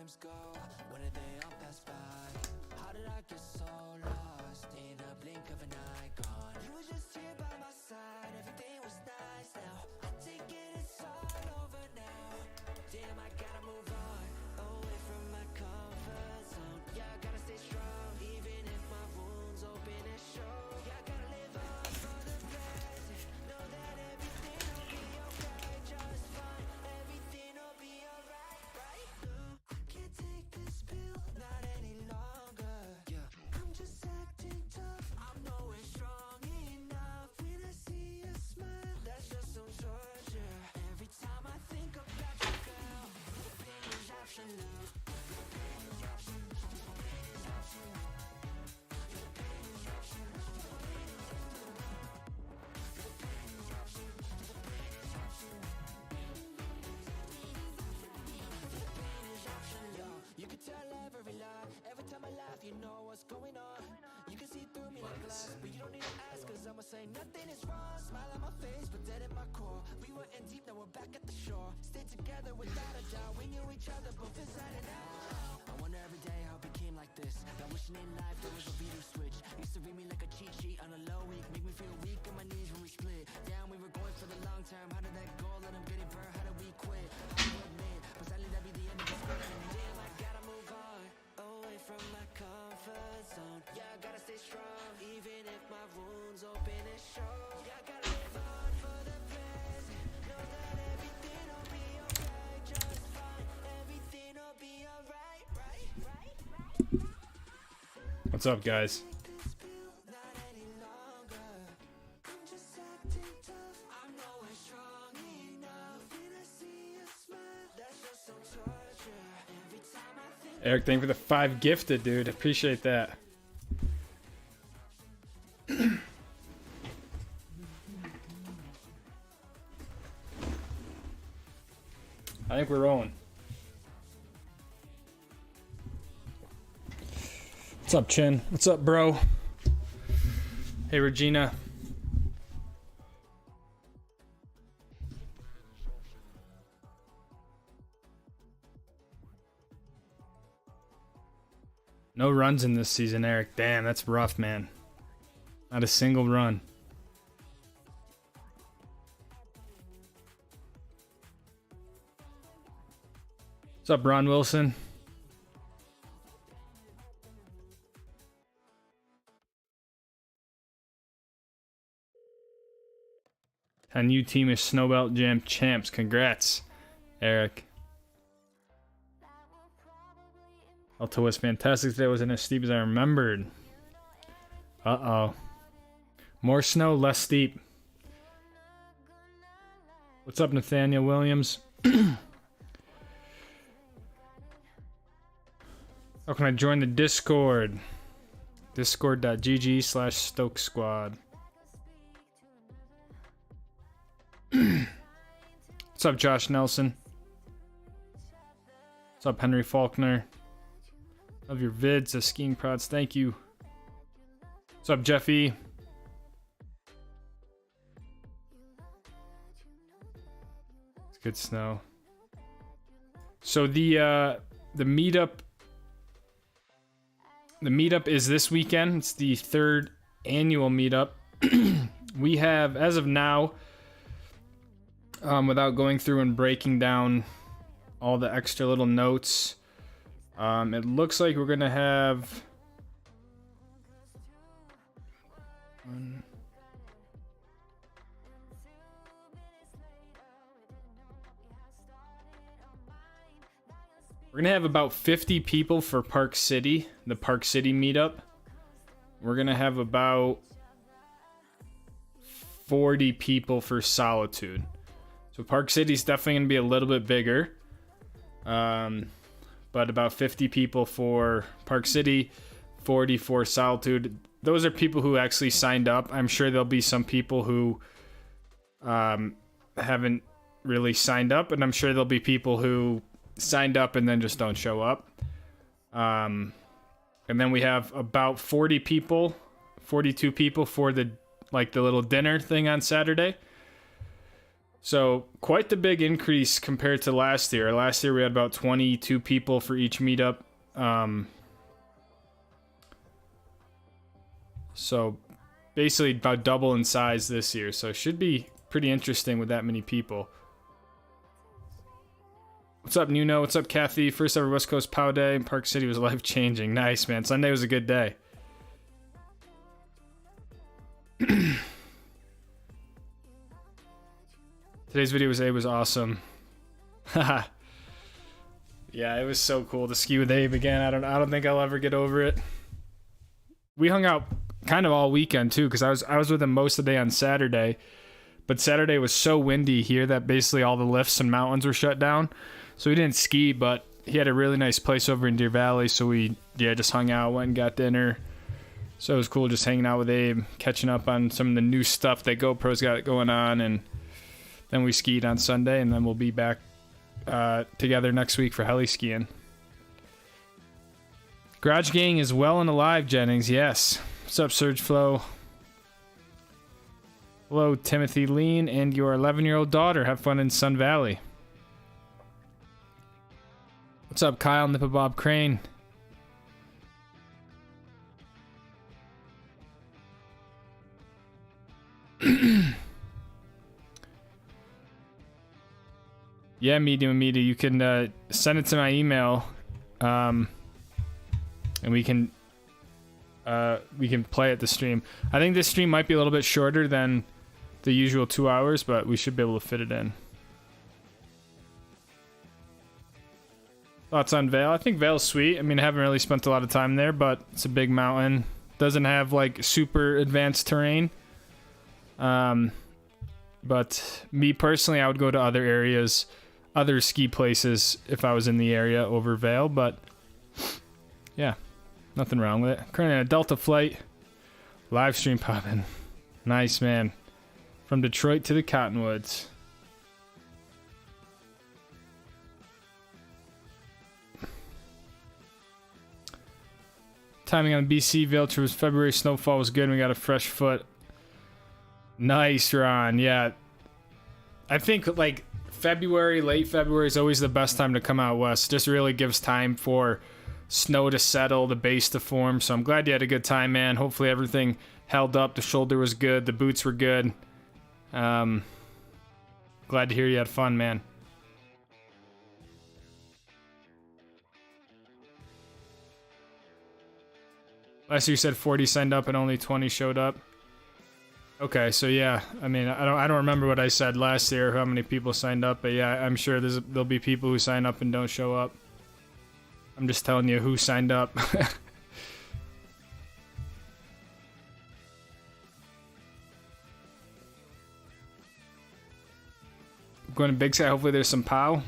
times go? When did they all pass by? How did I get so lost in a blink of an eye? Gone. You were just here by my side. Everything was nice now. I take it, it's all over now. Damn, I gotta move on away from my comfort zone. Yeah, I gotta stay strong, even if my wounds open and show. Yeah, I gotta live on for the present. Know that everything will be okay, just fine. Everything will be alright, right? No, I can't take this pill, not any longer. Yeah, I'm just acting tough. I'm nowhere strong enough. When I see a smile, that's just some torture. Every time I think about you, girl, the pain is optional. You can tell every lie, every time I laugh, you know what's going on. You can see through me like glass, but you don't need to ask, cause I'ma say nothing is wrong. Smile on my face, but dead in my core. We were in deep, now we're back at the shore. Stay together without a doubt, we knew each other both inside and out. I wonder every day how it became like this. Not wishing in life there was a beat or switch. Used to read me like a cheat sheet on a low week. Make me feel weak on my knees when we split. Down, we were going for the long term. How did that go? Let them get it for how did we quit? How do you admit? But sadly that'd be the end of this question. Damn, I gotta move on away from my comfort zone. Yeah, I gotta stay strong, even if my wounds open and show. Yeah, I gotta live on for the present. Know that everything will be okay, just fine. Everything will be alright, right? What's up, guys? This pill, not any longer. I'm just acting tough. I'm nowhere strong enough. When I see a smile, that's just some torture. Every time I think Eric, thank you for the 5 gifted, dude. Appreciate that. I think we're rolling. What's up, Chin? What's up, bro? Hey, Regina. No runs in this season, Eric. Damn, that's rough, man. Not a single run. What's up, Ron Wilson? And you team is Snowbelt Jam champs. Congrats, Eric. Alto was fantastic today. Wasn't as steep as I remembered. Uh-oh. More snow, less steep. What's up, Nathaniel Williams? How can I join the Discord? Discord.gg/Stoke Squad. What's up, Josh Nelson? What's up, Henry Faulkner? Love your vids, the skiing prods. Thank you. What's up, Jeffy? It's good snow. So the meetup is this weekend. It's the 3rd annual meetup. We have, as of now, without going through and breaking down all the extra little notes, it looks like we're gonna have about 50 people for Park City, the Park City meetup. We're gonna have about 40 people for Solitude. So Park City's definitely gonna be a little bit bigger. But about 50 people for Park City, 40 for Solitude. Those are people who actually signed up. I'm sure there'll be some people who haven't really signed up, and I'm sure there'll be people who signed up and then just don't show up. And then we have about 40 people, 42 people for the little dinner thing on Saturday. So quite the big increase compared to last year. Last year we had about 22 people for each meetup. So basically about double in size this year. So it should be pretty interesting with that many people. What's up, Nuno? What's up, Kathy? First ever West Coast POW Day in Park City was life-changing. Nice, man. Sunday was a good day. Today's video was awesome. Haha. Yeah, it was so cool to ski with Abe again. I don't think I'll ever get over it. We hung out kind of all weekend too, because I was with him most of the day on Saturday. But Saturday was so windy here that basically all the lifts and mountains were shut down. So we didn't ski, but he had a really nice place over in Deer Valley, so we just hung out, went and got dinner. So it was cool just hanging out with Abe, catching up on some of the new stuff that GoPro's got going on, and then we skied on Sunday, and then we'll be back together next week for heli skiing. Garage Gang is well and alive, Jennings. Yes. What's up, Surge Flow? Hello, Timothy Lean and your 11-year-old daughter. Have fun in Sun Valley. What's up, Kyle Nippabob Crane? Yeah, Media. You can send it to my email, and we can play at the stream. I think this stream might be a little bit shorter than the usual 2 hours, but we should be able to fit it in. Thoughts on Vail? I think Vail's sweet. I mean, I haven't really spent a lot of time there, but it's a big mountain. Doesn't have like super advanced terrain. But me personally, I would go to other areas, other ski places if I was in the area over Vail, but yeah, nothing wrong with it. Currently on a Delta flight, live stream popping. Nice, man. From Detroit to the Cottonwoods. Timing on BC Vail trip was February. Snowfall was good and we got a fresh foot. Nice, Ron. Yeah. I think like February, late February is always the best time to come out west. Just really gives time for snow to settle, the base to form. So I'm glad you had a good time, man. Hopefully everything held up. The shoulder was good. The boots were good. Glad to hear you had fun, man. Last year you said 40 signed up and only 20 showed up. Okay, so yeah, I mean, I don't remember what I said last year, how many people signed up, but yeah, I'm sure there'll be people who sign up and don't show up. I'm just telling you who signed up. Going to Big Sky, hopefully there's some POW.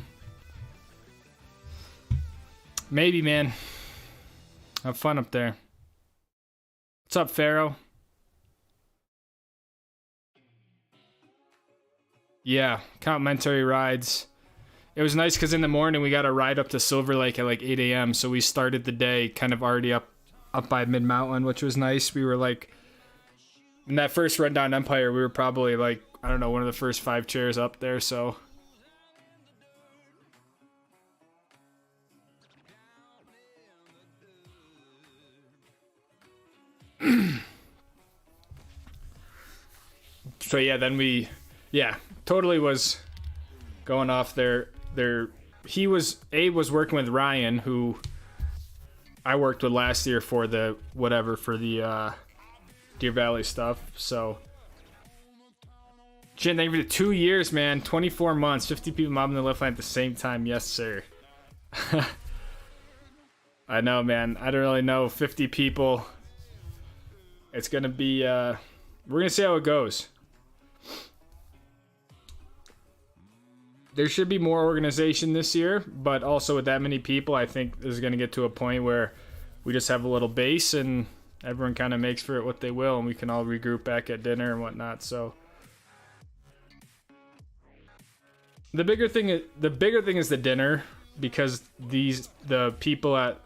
Maybe, man. Have fun up there. What's up, Pharaoh? Yeah, complimentary rides. It was nice because in the morning we got a ride up to Silver Lake at like 8 a.m. So we started the day kind of already up by Mid-Mountain, which was nice. We were like, in that first run down Empire, we were probably like, I don't know, one of the first 5 chairs up there, so. So yeah, then we, yeah, totally was going off there. Abe was working with Ryan, who I worked with last year for the Deer Valley stuff. So, Jin, thank you for the 2 years, man. 24 months, 50 people mobbing the lift line at the same time. Yes, sir. I know, man. I don't really know. 50 people. It's gonna be. We're gonna see how it goes. There should be more organization this year, but also with that many people, I think this is going to get to a point where we just have a little base and everyone kind of makes for it what they will, and we can all regroup back at dinner and whatnot. So the bigger thing is the dinner, because the people at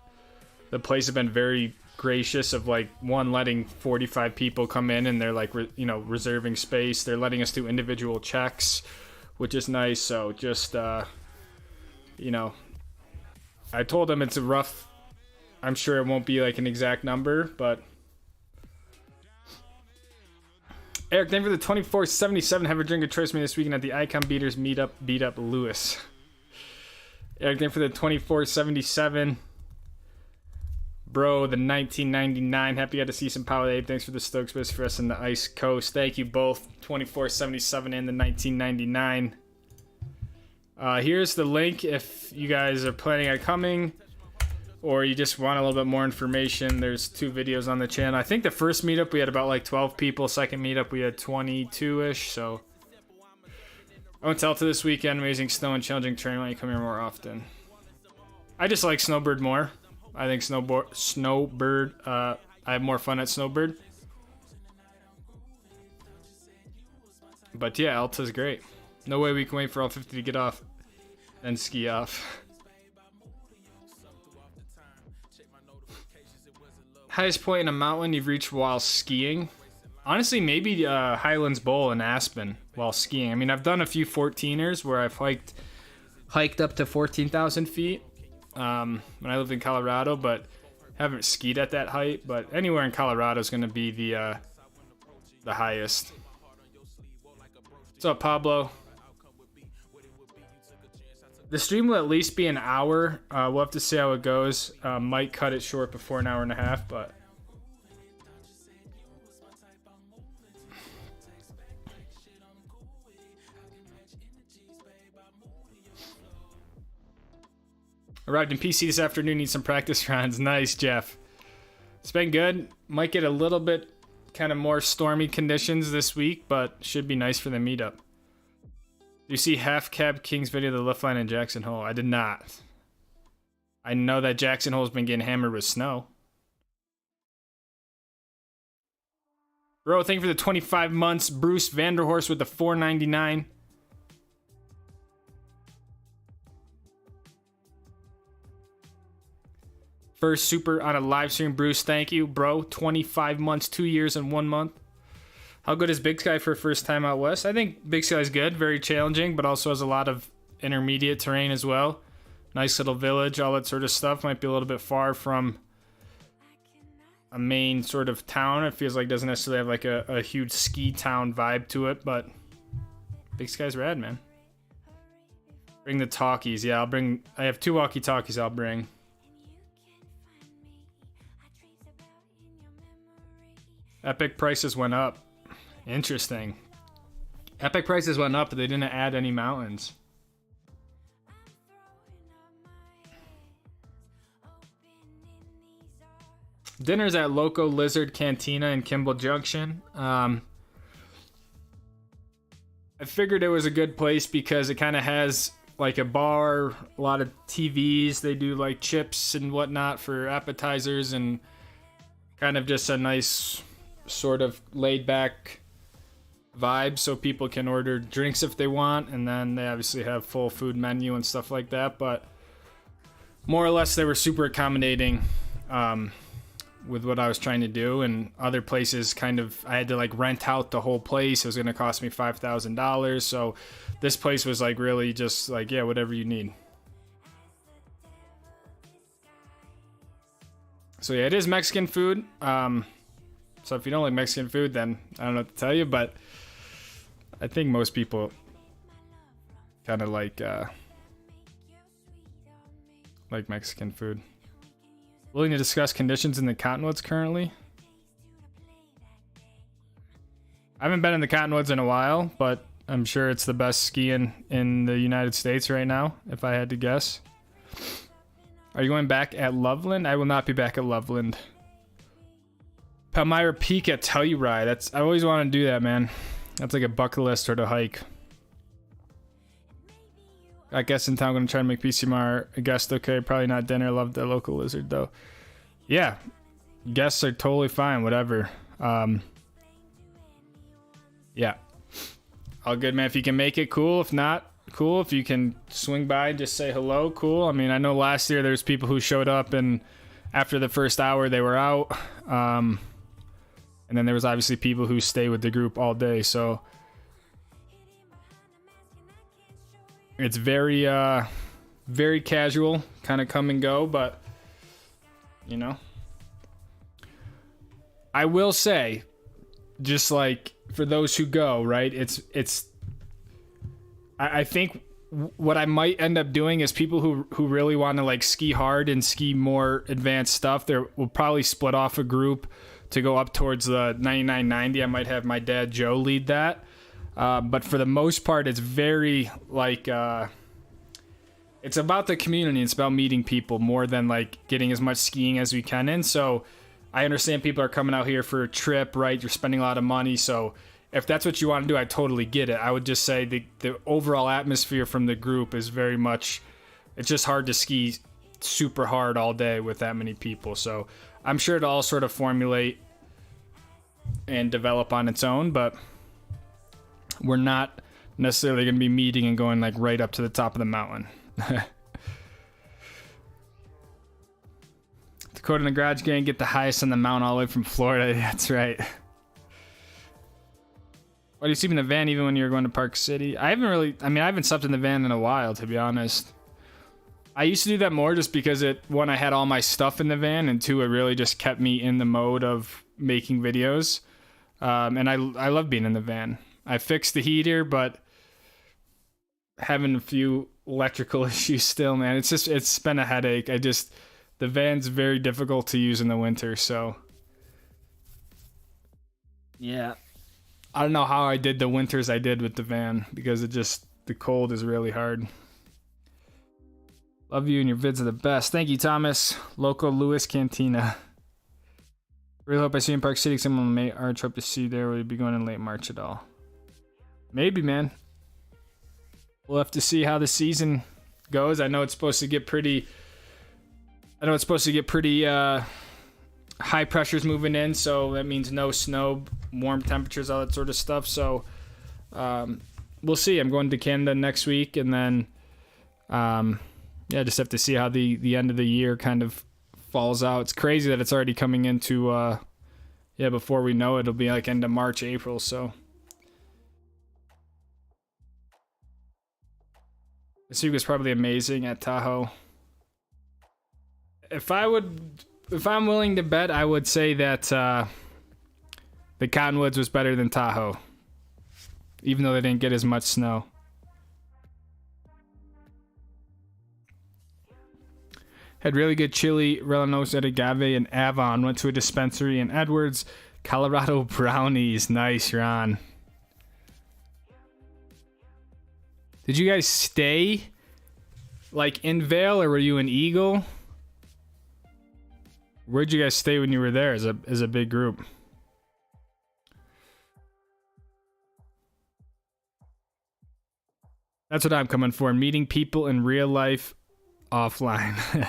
the place have been very gracious of like letting 45 people come in, and they're like reserving space. They're letting us do individual checks. which is nice. So just, you know, I told him it's a rough, I'm sure it won't be like an exact number, but Eric, thank you for the 2477. Have a drink of choice me this weekend at the Icon Beaters Meetup. Beat up Lewis. Eric, thank you for the 2477. Bro, the 1999. Happy you got to see some power, Abe. Thanks for the Stoke space for us in the Ice Coast. Thank you both, 2477 and the 1999. Here's the link if you guys are planning on coming or you just want a little bit more information. There's 2 videos on the channel. I think the first meetup we had about like 12 people. Second meetup we had 22-ish. So I went to Alta this weekend. Amazing snow and challenging terrain. Why don't you come here more often? I just like Snowbird more. I think Snowbird, I have more fun at Snowbird. But yeah, Alta's great. No way we can wait for all 50 to get off and ski off. Highest point in a mountain you've reached while skiing? Honestly, maybe Highlands Bowl in Aspen while skiing. I mean, I've done a few 14ers where I've hiked up to 14,000 feet. When I lived in Colorado, but haven't skied at that height. But anywhere in Colorado is going to be the highest. What's up, Pablo? The stream will at least be an hour. We'll have to see how it goes. Might cut it short before an hour and a half, but arrived in PC this afternoon. Need some practice rounds. Nice, Jeff. It's been good. Might get a little bit kind of more stormy conditions this week, but should be nice for the meetup. Do you see Half Cab King's video of the lift line in Jackson Hole? I did not. I know that Jackson Hole's been getting hammered with snow. Bro, thank you for the 25 months. Bruce Vanderhorst with the 499. First super on a live stream, Bruce. Thank you, bro. 25 months, 2 years, and 1 month. How good is Big Sky for first time out west? I think Big Sky is good. Very challenging, but also has a lot of intermediate terrain as well. Nice little village, all that sort of stuff. Might be a little bit far from a main sort of town. It feels like it doesn't necessarily have like a huge ski town vibe to it, but Big Sky's rad, man. Bring the talkies. Yeah, I have 2 walkie-talkies I'll bring. Epic prices went up. Interesting. Epic prices went up, but they didn't add any mountains. Dinner's at Loco Lizard Cantina in Kimball Junction. I figured it was a good place because it kind of has like a bar, a lot of TVs. They do like chips and whatnot for appetizers and kind of just a nice sort of laid back vibe so people can order drinks if they want, and then they obviously have full food menu and stuff like that, but more or less they were super accommodating with what I was trying to do. And other places kind of I had to like rent out the whole place. It was going to cost me $5,000, so this place was like really just like, yeah, whatever you need. So yeah, it is Mexican food. So if you don't like Mexican food, then I don't know what to tell you, but I think most people kind of like Mexican food. Willing to discuss conditions in the Cottonwoods currently? I haven't been in the Cottonwoods in a while, but I'm sure it's the best skiing in the United States right now, if I had to guess. Are you going back at Loveland? I will not be back at Loveland. Palmyra Peak at Telluride. I always want to do that, man. That's like a bucket list sort of hike. I guess in town I'm going to try to make PCMR a guest. Okay, probably not dinner. Love the Local Lizard, though. Yeah, guests are totally fine, whatever. Yeah. All good, man. If you can make it, cool. If not, cool. If you can swing by, just say hello, cool. I mean, I know last year there's people who showed up and after the first hour they were out. And then there was obviously people who stay with the group all day, so It's very very casual, kind of come and go, but you know, I will say, just like for those who go, right, I think what I might end up doing is people who really want to like ski hard and ski more advanced stuff, there will probably split off a group to go up towards the 9990. I might have my dad Joe lead that, but for the most part it's very like it's about the community. It's about meeting people more than like getting as much skiing as we can in. So I understand people are coming out here for a trip, right? You're spending a lot of money. So if that's what you want to do, I totally get it. I would just say the overall atmosphere from the group is very much, it's just hard to ski super hard all day with that many people. So I'm sure it'll all sort of formulate and develop on its own, but we're not necessarily going to be meeting and going like right up to the top of the mountain. Dakota and the Garage Gang get the highest on the mountain all the way from Florida. That's right. Why do you sleep in the van even when you're going to Park City? I haven't slept in the van in a while, to be honest. I used to do that more just because one, I had all my stuff in the van, and two, it really just kept me in the mode of making videos. And I love being in the van. I fixed the heater, but having a few electrical issues still, man. It's been a headache. The van's very difficult to use in the winter, so yeah. I don't know how I did the winters I did with the van, because the cold is really hard. Love you and your vids are the best. Thank you, Thomas. Loco Lewis Cantina. Really hope I see you in Park City. Someone may our trip to see you there. Will you be going in late March at all? Maybe, man. We'll have to see how the season goes. I know it's supposed to get pretty high pressures moving in, so that means no snow, warm temperatures, all that sort of stuff. So we'll see. I'm going to Canada next week, and then just have to see how the end of the year kind of falls out. It's crazy that it's already coming into before we know it, it'll be like end of March, April. So this week was probably amazing at Tahoe. If I'm willing to bet, I would say that the Cottonwoods was better than Tahoe, even though they didn't get as much snow. Had really good chili, Rellenos at Agave and Avon. Went to a dispensary in Edwards. Colorado brownies. Nice, Ron. Did you guys stay like in Vail, or were you in Eagle? Where'd you guys stay when you were there as a big group? That's what I'm coming for. Meeting people in real life offline.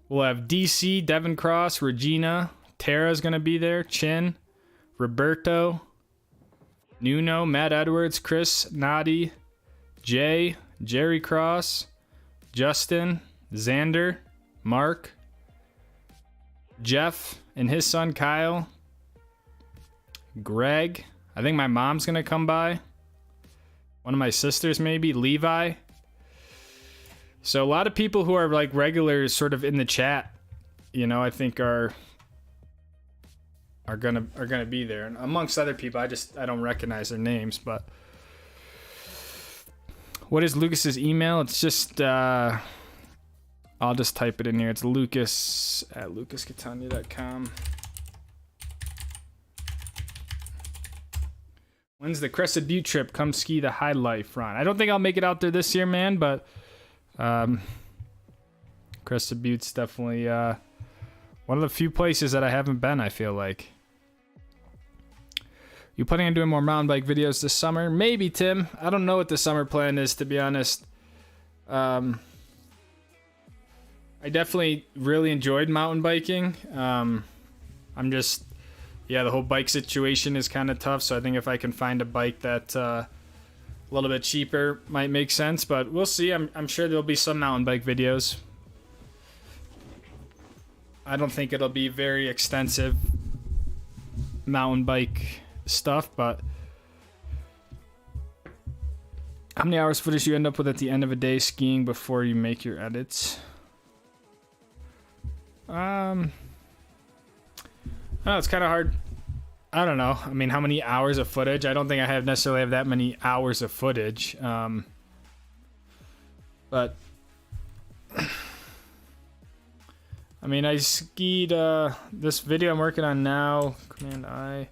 We'll have DC, Devin Cross, Regina, Tara's going to be there, Chin, Roberto, Nuno, Matt Edwards, Chris, Nadi, Jay, Jerry Cross, Justin, Xander, Mark, Jeff and his son Kyle, Greg. I think my mom's going to come by. One of my sisters maybe, Levi. So a lot of people who are like regulars sort of in the chat, I think are gonna be there, and amongst other people I don't recognize their names. But what is Lucas's email? It's just I'll just type it in here. It's lucas@lucascatania.com. When's the Crested Butte trip? Come ski the High Life, Ron. I don't think I'll make it out there this year, man, but Crested Butte's definitely one of the few places that I haven't been, I feel like. You planning on doing more mountain bike videos this summer? Maybe, Tim. I don't know what the summer plan is, to be honest. I definitely really enjoyed mountain biking. The whole bike situation is kind of tough, so I think if I can find a bike that a little bit cheaper might make sense, but we'll see. I'm sure there'll be some mountain bike videos. I don't think it'll be very extensive mountain bike stuff, but how many hours footage do you end up with at the end of a day skiing before you make your edits? Oh, it's kind of hard. I don't know. I mean, how many hours of footage? I don't think I necessarily have that many hours of footage. But I mean, I skied this video I'm working on now, Command I.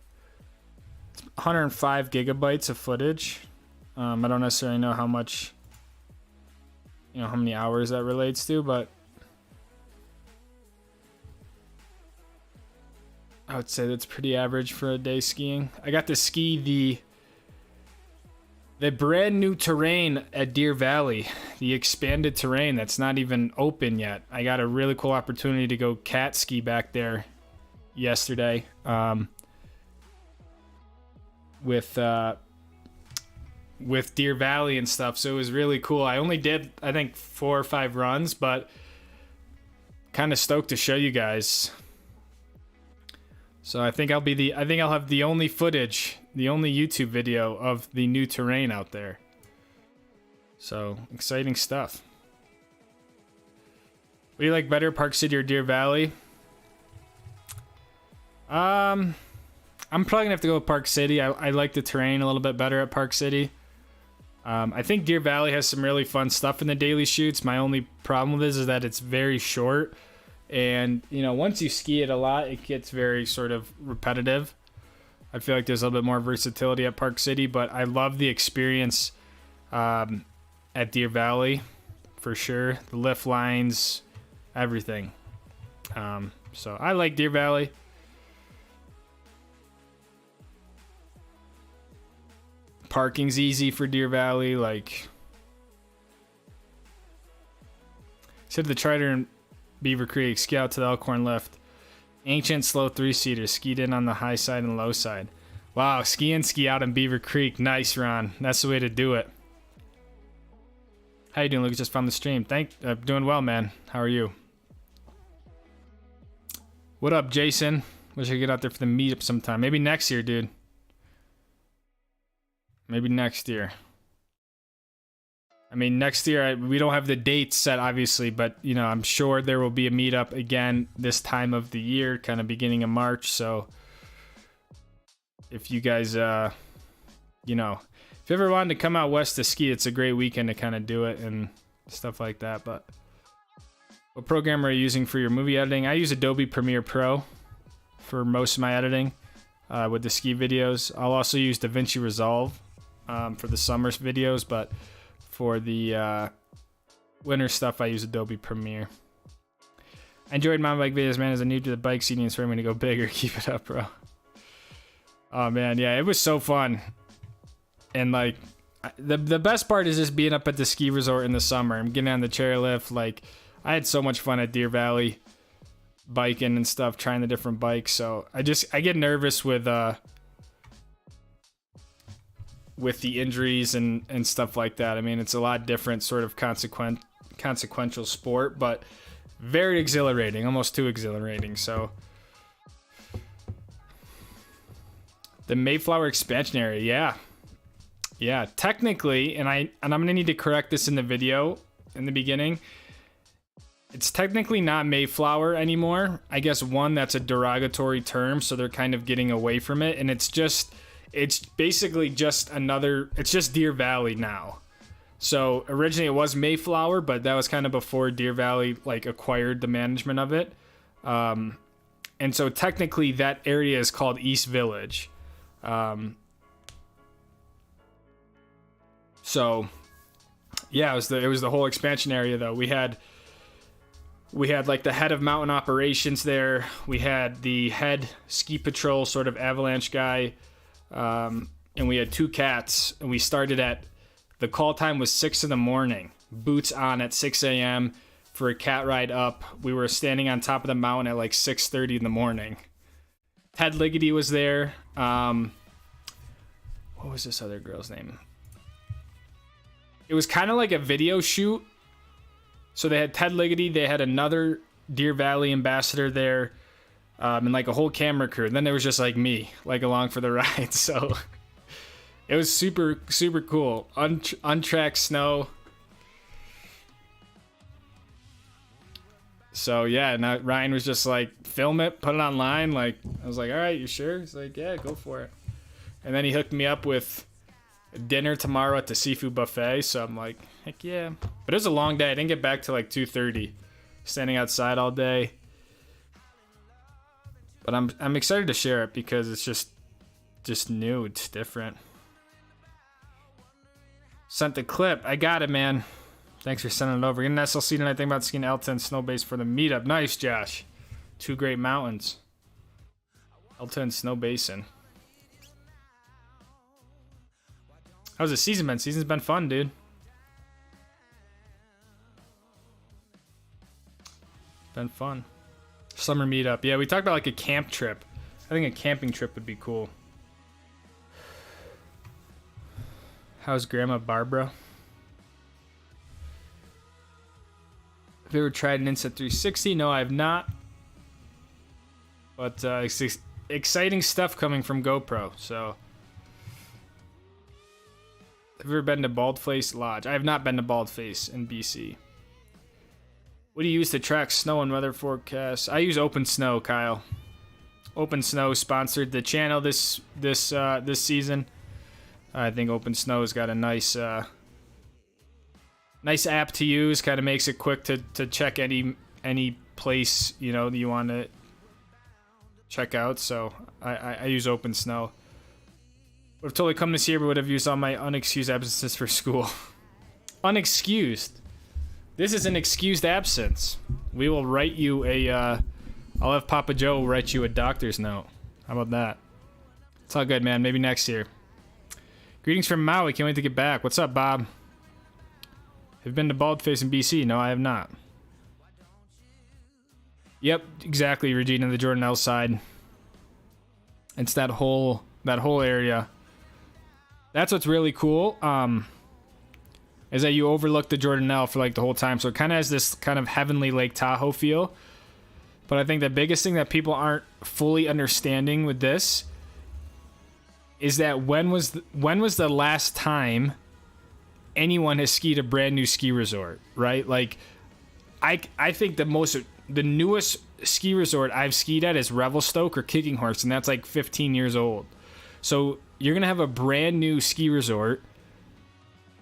It's 105 gigabytes of footage. I don't necessarily know how much, how many hours that relates to, but I would say that's pretty average for a day skiing. I got to ski the brand new terrain at Deer Valley, the expanded terrain that's not even open yet. I got a really cool opportunity to go cat ski back there yesterday with Deer Valley and stuff, so it was really cool. I only did, I think, 4 or 5 runs, but kind of stoked to show you guys. So I think I'll have the only footage, the only YouTube video of the new terrain out there. So exciting stuff. What do you like better, Park City or Deer Valley? I'm probably gonna have to go with Park City. I like the terrain a little bit better at Park City. I think Deer Valley has some really fun stuff in the daily shoots. My only problem with this is that it's very short. And, once you ski it a lot, it gets very sort of repetitive. I feel like there's a little bit more versatility at Park City, but I love the experience at Deer Valley, for sure. The lift lines, everything. So I like Deer Valley. Parking's easy for Deer Valley. Said the Trider and Beaver Creek, ski out to the Elkhorn lift. Ancient slow 3-seater, skied in on the high side and low side. Wow, ski in, ski out in Beaver Creek. Nice, Ron. That's the way to do it. How you doing, Lucas? Just found the stream. Doing well, man. How are you? What up, Jason? Wish I could get out there for the meetup sometime. Maybe next year, dude. Maybe next year. I mean, next year, we don't have the dates set, obviously, but, I'm sure there will be a meetup again this time of the year, kind of beginning of March. So if you guys, if you ever wanted to come out west to ski, it's a great weekend to kind of do it and stuff like that. But what program are you using for your movie editing? I use Adobe Premiere Pro for most of my editing with the ski videos. I'll also use DaVinci Resolve for the summer videos, but for the winter stuff, I use Adobe Premiere. I enjoyed mountain bike videos, man. As a new to the bike scene, inspired me to go bigger. Keep it up, bro. Oh, man. Yeah, it was so fun. And, the best part is just being up at the ski resort in the summer. I'm getting on the chairlift. I had so much fun at Deer Valley biking and stuff, trying the different bikes. So I get nervous with the injuries and stuff like that. I mean, it's a lot different sort of consequential sport, but very exhilarating, almost too exhilarating. So the Mayflower expansion area, yeah, technically, and I'm gonna need to correct this in the video in the beginning. It's technically not Mayflower anymore. I guess that's a derogatory term, so they're kind of getting away from it, and it's basically just it's just Deer Valley now. So originally it was Mayflower, but that was kind of before Deer Valley acquired the management of it. And so technically that area is called East Village. So yeah, it was the whole expansion area though. We had the head of mountain operations there. We had the head ski patrol sort of avalanche guy. And we had 2 cats, and we started the call time was 6 a.m, boots on at 6 a.m. for a cat ride up. We were standing on top of the mountain at 6:30 in the morning. Ted Ligety was there. What was this other girl's name? It was kind of like a video shoot. So they had Ted Ligety, they had another Deer Valley ambassador there, and like a whole camera crew. And then there was just like me, like along for the ride. So it was super, super cool. Untracked snow. So yeah, and Ryan was just like, film it, put it online. Like, I was like, all right, you sure? He's like, yeah, go for it. And then he hooked me up with dinner tomorrow at the seafood buffet. So I'm like, heck yeah. But it was a long day. I didn't get back till like 2:30, standing outside all day. But I'm excited to share it because it's just new. It's different. Sent the clip. I got it, man. Thanks for sending it over. Getting an SLC tonight. Think about skiing L10 snow base for the meetup. Nice, Josh. 2 great mountains. L10 snow basin. How's the season been? Season's been fun, dude. Been fun. Summer meetup. Yeah, we talked about like a camp trip. I think a camping trip would be cool. How's Grandma Barbara? Have you ever tried an Insta 360? No, I have not. But it's exciting stuff coming from GoPro. So, have you ever been to Baldface Lodge? I have not been to Baldface in BC. What do you use to track snow and weather forecasts? I use Open Snow, Kyle. Open Snow sponsored the channel this season. I think Open Snow has got a nice app to use. Kind of makes it quick to check any place you want to check out. So I use Open Snow. Would have totally come this year, but would have used all my unexcused absences for school. Unexcused. This is an excused absence. We will write you I'll have Papa Joe write you a doctor's note. How about that? It's all good, man. Maybe next year. Greetings from Maui. Can't wait to get back. What's up, Bob? Have you been to Baldface in BC? No, I have not. Yep, exactly, Regina, the Jordanelle side. It's that whole area. That's what's really cool. Is that you overlook the Jordanelle for like the whole time. So it kind of has this kind of heavenly Lake Tahoe feel. But I think the biggest thing that people aren't fully understanding with this is that when was the last time anyone has skied a brand new ski resort, right? Like, I think the newest ski resort I've skied at is Revelstoke or Kicking Horse, and that's like 15 years old. So you're gonna have a brand new ski resort,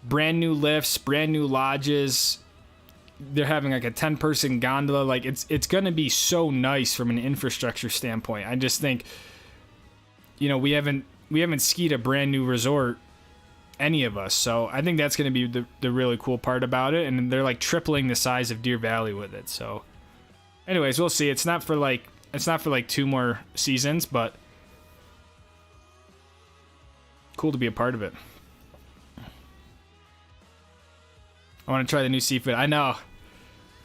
brand new lifts, brand new lodges. They're having like a 10-person gondola. Like it's gonna be so nice from an infrastructure standpoint. I just think, we haven't skied a brand new resort, any of us. So I think that's going to be the really cool part about it. And they're like tripling the size of Deer Valley with it. So anyways, we'll see. It's not for like 2 more seasons, but cool to be a part of it. I want to try the new seafood. I know.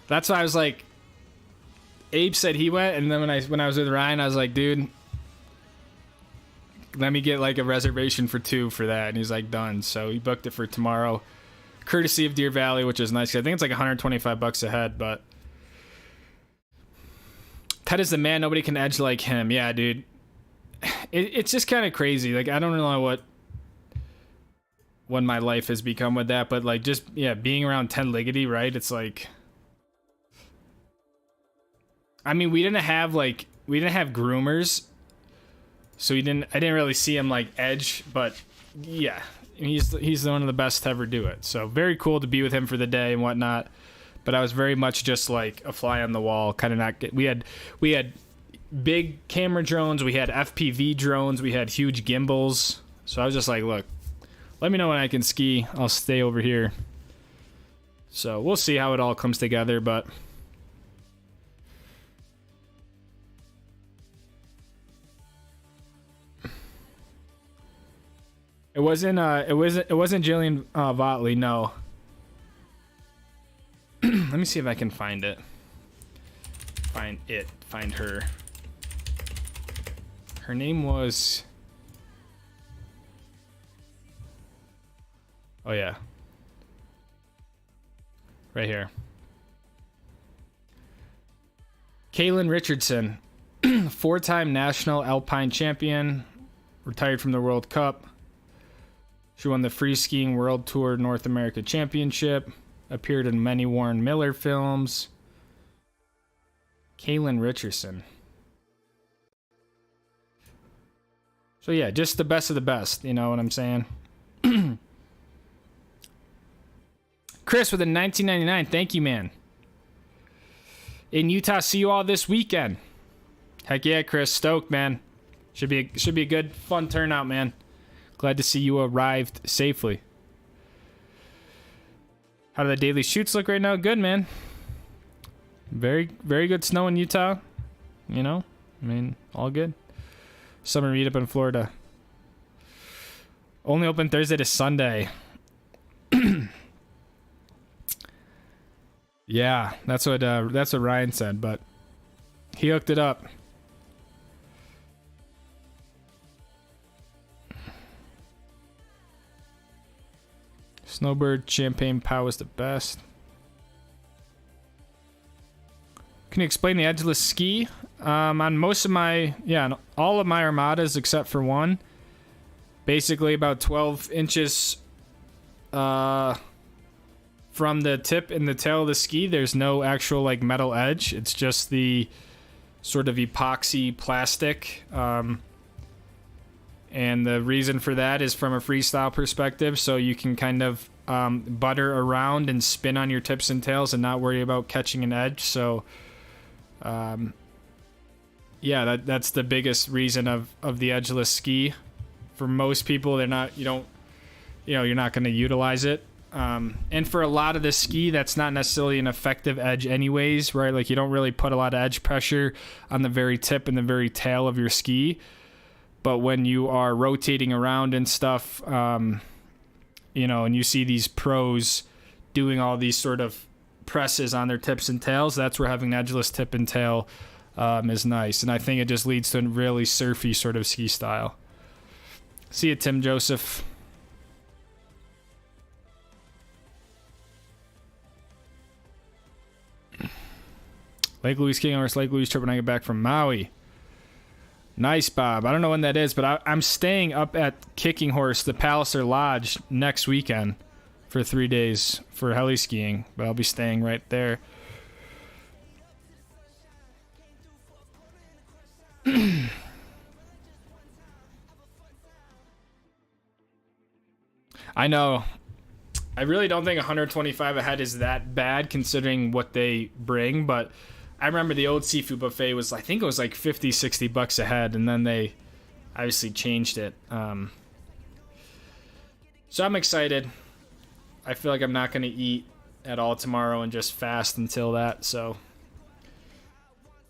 That's why I was like, Abe said he went. And then when I was with Ryan, I was like, dude, let me get like a reservation for 2 for that. And he's like, done. So he booked it for tomorrow, courtesy of Deer Valley, which is nice. I think it's like $125 a head, but Ted is the man. Nobody can edge like him. Yeah, dude. It's just kind of crazy. Like, I don't know what my life has become with that, but like just, yeah, being around Ted Ligety, right? It's like, I mean, we didn't have groomers. So I didn't really see him like edge, but yeah, he's one of the best to ever do it. So very cool to be with him for the day and whatnot. But I was very much just like a fly on the wall, kind of not. We had big camera drones, we had FPV drones, we had huge gimbals. So I was just like, look, let me know when I can ski. I'll stay over here. So we'll see how it all comes together, but. It wasn't Jillian Votley, no. Let me see if I can find it. Find her. Her name was, oh yeah. Right here. Kaylin Richardson, 4-time national alpine champion, retired from the World Cup. She won the Free Skiing World Tour North America Championship, appeared in many Warren Miller films. Kaylin Richardson. So yeah, just the best of the best, you know what I'm saying? Chris with a 1999, thank you, man. In Utah, see you all this weekend. Heck yeah, Chris. Stoke, man. Should be a good, fun turnout, man. Glad to see you arrived safely. How do the daily shoots look right now? Good, man. Very, very good snow in Utah. You know, I mean, all good. Summer meetup in Florida. Only open Thursday to Sunday. Yeah, that's what Ryan said, but he hooked it up. Snowbird Champagne Pow is the best. Can you explain the edgeless ski? On most of my, on all of my Armadas except for one, basically about 12 inches from the tip and the tail of the ski, there's no actual like metal edge. It's just the sort of epoxy plastic. And the reason for that is from a freestyle perspective, so you can kind of butter around and spin on your tips and tails and not worry about catching an edge. So that's the biggest reason of the edgeless ski. For most people, you're not going to utilize it. And for a lot of the ski, that's not necessarily an effective edge anyways, right? Like you don't really put a lot of edge pressure on the very tip and the very tail of your ski. But when you are rotating around and stuff, and you see these pros doing all these sort of presses on their tips and tails, that's where having an edgeless tip and tail is nice. And I think it just leads to a really surfy sort of ski style. See you, Tim Joseph. Lake Louise King versus Lake Louise trip when I get back from Maui. Nice, Bob. I don't know when that is, but I'm staying up at Kicking Horse, the Palliser Lodge, next weekend for 3 days for heli skiing. But I'll be staying right there. I know. I really don't think 125 a head is that bad considering what they bring, but I remember the old seafood buffet was, I think it was like $50-$60 a head, and then they obviously changed it. So I'm excited. I feel like I'm not going to eat at all tomorrow and just fast until that. So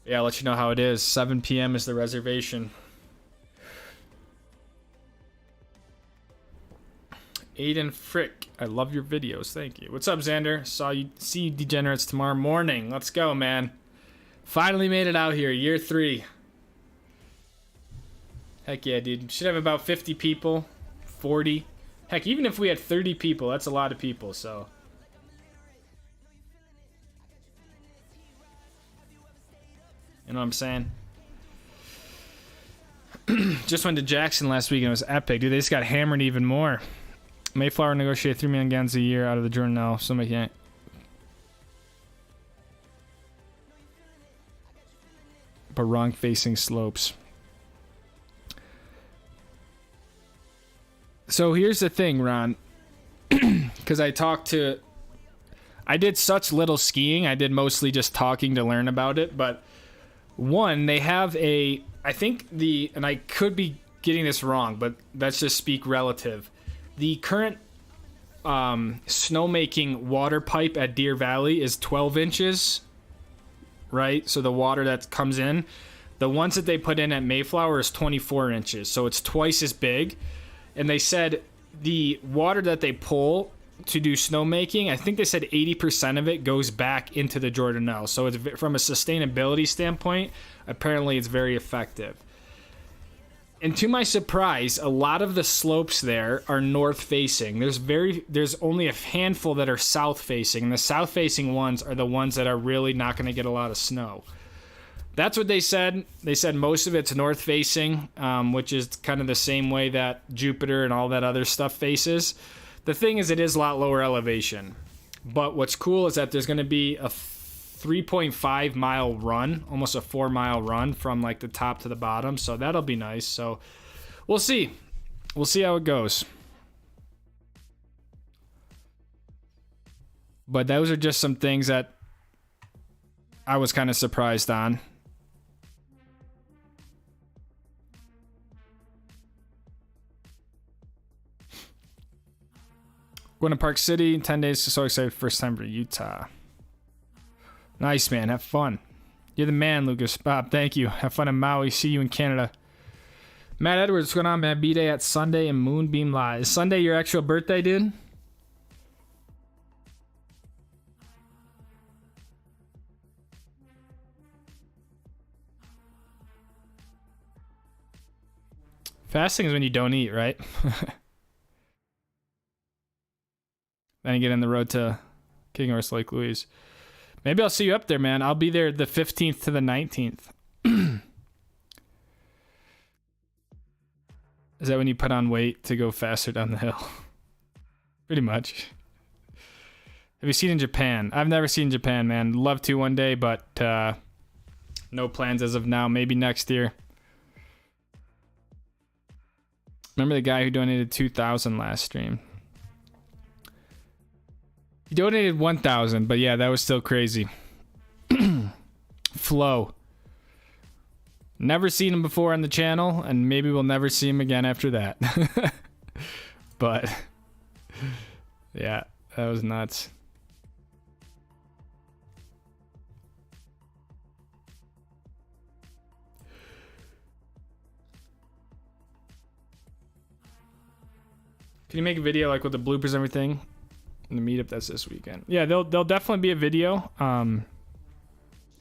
yeah, I'll let you know how it is. 7 p.m. is the reservation. Aiden Frick, I love your videos. Thank you. What's up, Xander? See you degenerates tomorrow morning. Let's go, man. Finally made it out here, year 3. Heck yeah, dude. Should have about 50 people, 40. Heck, even if we had 30 people, that's a lot of people, so. You know what I'm saying? Just went to Jackson last week and it was epic. Dude, they just got hammered even more. Mayflower negotiated 3 million gallons a year out of the Jordan now. Somebody can't. But wrong facing slopes. So here's the thing, Ron. Because I did such little skiing. I did mostly just talking to learn about it. But one, they have and I could be getting this wrong, but let's just speak relative. The current snowmaking water pipe at Deer Valley is 12 inches, right? So the water that comes in, the ones that they put in at Mayflower is 24 inches. So it's twice as big. And they said the water that they pull to do snowmaking, I think they said 80% of it goes back into the Jordanelle. So it's, from a sustainability standpoint, apparently it's very effective. And to my surprise, a lot of the slopes there are north facing. There's only a handful that are south facing, and the south facing ones are the ones that are really not going to get a lot of snow. That's what they said. They said most of it's north facing, which is kind of the same way that Jupiter and all that other stuff faces. The thing is, it is a lot lower elevation. But what's cool is that there's going to be a 3.5 mile run, almost a 4 mile run from like the top to the bottom. So that'll be nice. So we'll see. We'll see how it goes. But those are just some things that I was kind of surprised on. Going to Park City in 10 days. So excited. First time for Utah. Nice, man. Have fun. You're the man, Lucas. Bob, thank you. Have fun in Maui. See you in Canada. Matt Edwards, what's going on, man? B-Day at Sunday and Moonbeam Live. Is Sunday your actual birthday, dude? Fasting is when you don't eat, right? Then you get on the road to King Horse Lake Louise. Maybe I'll see you up there, man. I'll be there the 15th to the 19th. Is that when you put on weight to go faster down the hill? Pretty much. Have you seen in Japan? I've never seen Japan, man. Love to one day, but no plans as of now. Maybe next year. Remember the guy who donated 2,000 last stream? He donated 1,000, but yeah, that was still crazy. Flo. Never seen him before on the channel, and maybe we'll never see him again after that. But yeah, that was nuts. Can you make a video like with the bloopers and everything? In the meetup that's this weekend. Yeah, there'll definitely be a video.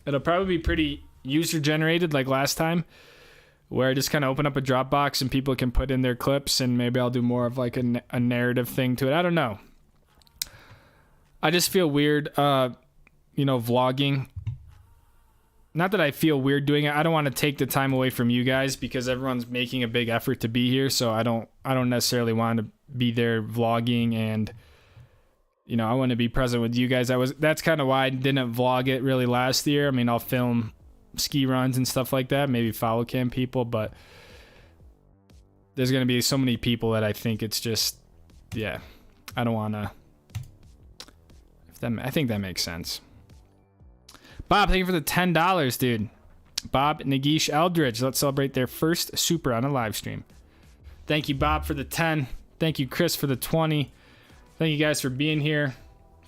It'll probably be pretty user generated like last time, where I just kind of open up a Dropbox and people can put in their clips, and maybe I'll do more of like a narrative thing to it. I don't know. I just feel weird, vlogging. Not that I feel weird doing it. I don't want to take the time away from you guys because everyone's making a big effort to be here. So I don't necessarily want to be there vlogging, and I want to be present with you guys. That's kind of why I didn't vlog it really last year. I mean, I'll film ski runs and stuff like that, maybe follow cam people, but there's going to be so many people that I think it's just, yeah, I don't want to. I think that makes sense. Bob, thank you for the $10, dude. Bob, Nagish, Eldridge, let's celebrate their first super on a live stream. Thank you, Bob, for the 10. Thank you, Chris, for the 20. Thank you guys for being here.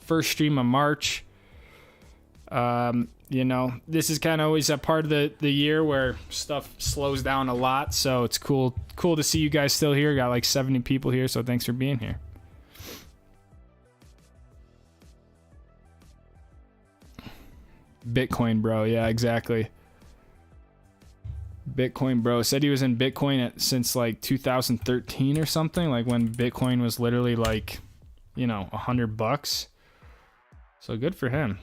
First stream of March. This is kind of always a part of the year where stuff slows down a lot. So it's cool to see you guys still here. Got like 70 people here, so thanks for being here. Bitcoin, bro. Yeah, exactly. Bitcoin, bro. Said he was in Bitcoin since like 2013 or something. Like when Bitcoin was literally like, $100. So good for him.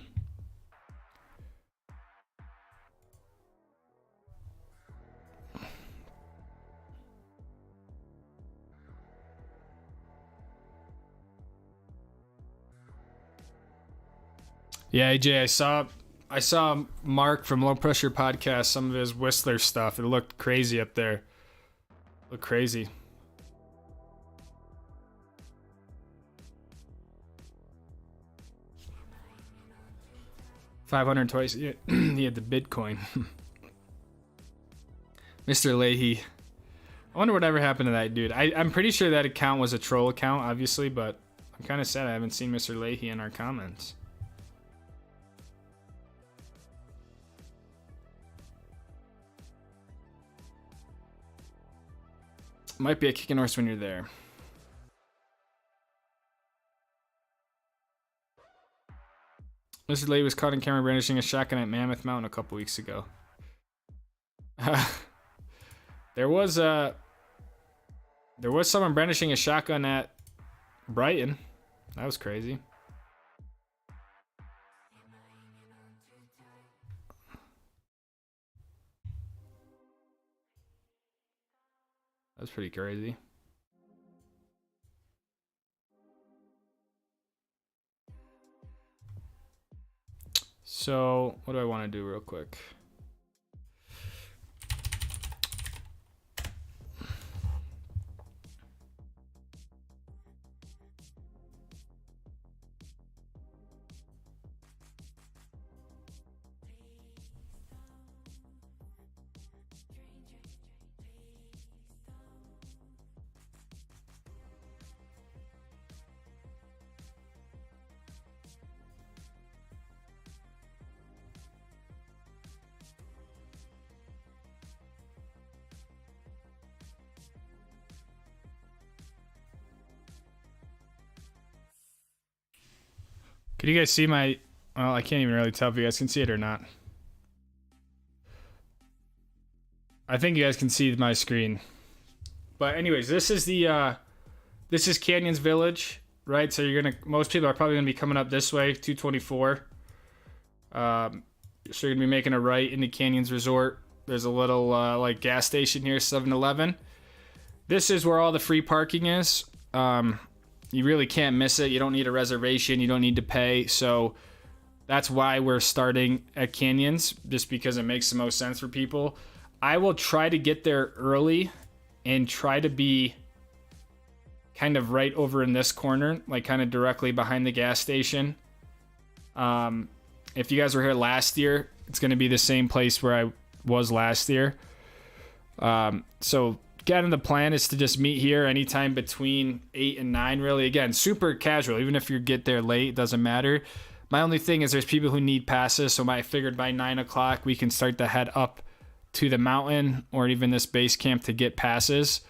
Yeah, AJ, I saw Mark from Low Pressure Podcast, some of his Whistler stuff. It looked crazy up there. Looked crazy. $500 twice. He had the Bitcoin. Mr. Leahy. I wonder whatever happened to that dude. I'm pretty sure that account was a troll account, obviously, but I'm kind of sad I haven't seen Mr. Leahy in our comments. Might be a kicking horse when you're there. Mr. Leahy was caught on camera brandishing a shotgun at Mammoth Mountain a couple weeks ago. There was someone brandishing a shotgun at Brighton. That was crazy. That's pretty crazy. So, what do I want to do real quick? Can you guys see my... Well, I can't even really tell if you guys can see it or not. I think you guys can see my screen. But anyways, this is the... this is Canyons Village, right? So you're gonna... Most people are probably gonna be coming up this way, 224. So you're gonna be making a right into Canyons Resort. There's a little, like, gas station here, 7-Eleven. This is where all the free parking is. You really can't miss it. You don't need a reservation. You don't need to pay. So that's why we're starting at Canyons, just because it makes the most sense for people. I will try to get there early and try to be kind of right over in this corner, like kind of directly behind the gas station. If you guys were here last year, it's going to be the same place where I was last year. So again, the plan is to just meet here anytime between 8 and 9, really. Again, super casual. Even if you get there late, it doesn't matter. My only thing is there's people who need passes, so I figured by 9 o'clock we can start to head up to the mountain or even this base camp to get passes.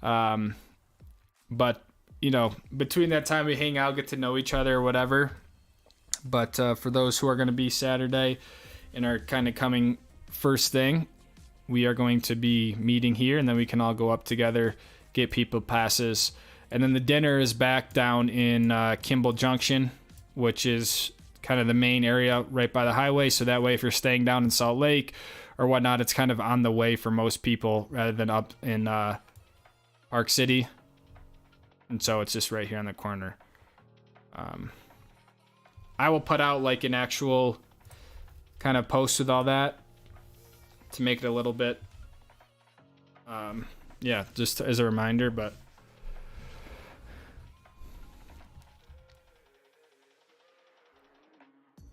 But, you know, between that time we hang out, get to know each other or whatever. But for those who are going to be Saturday and are kind of coming first thing, we are going to be meeting here, and then we can all go up together, get people passes. And then the dinner is back down in Kimball Junction, which is kind of the main area right by the highway. So that way, if you're staying down in Salt Lake or whatnot, it's kind of on the way for most people rather than up in Park City. And so it's just right here on the corner. I will put out like an actual kind of post with all that to make it a little bit, yeah, just as a reminder. But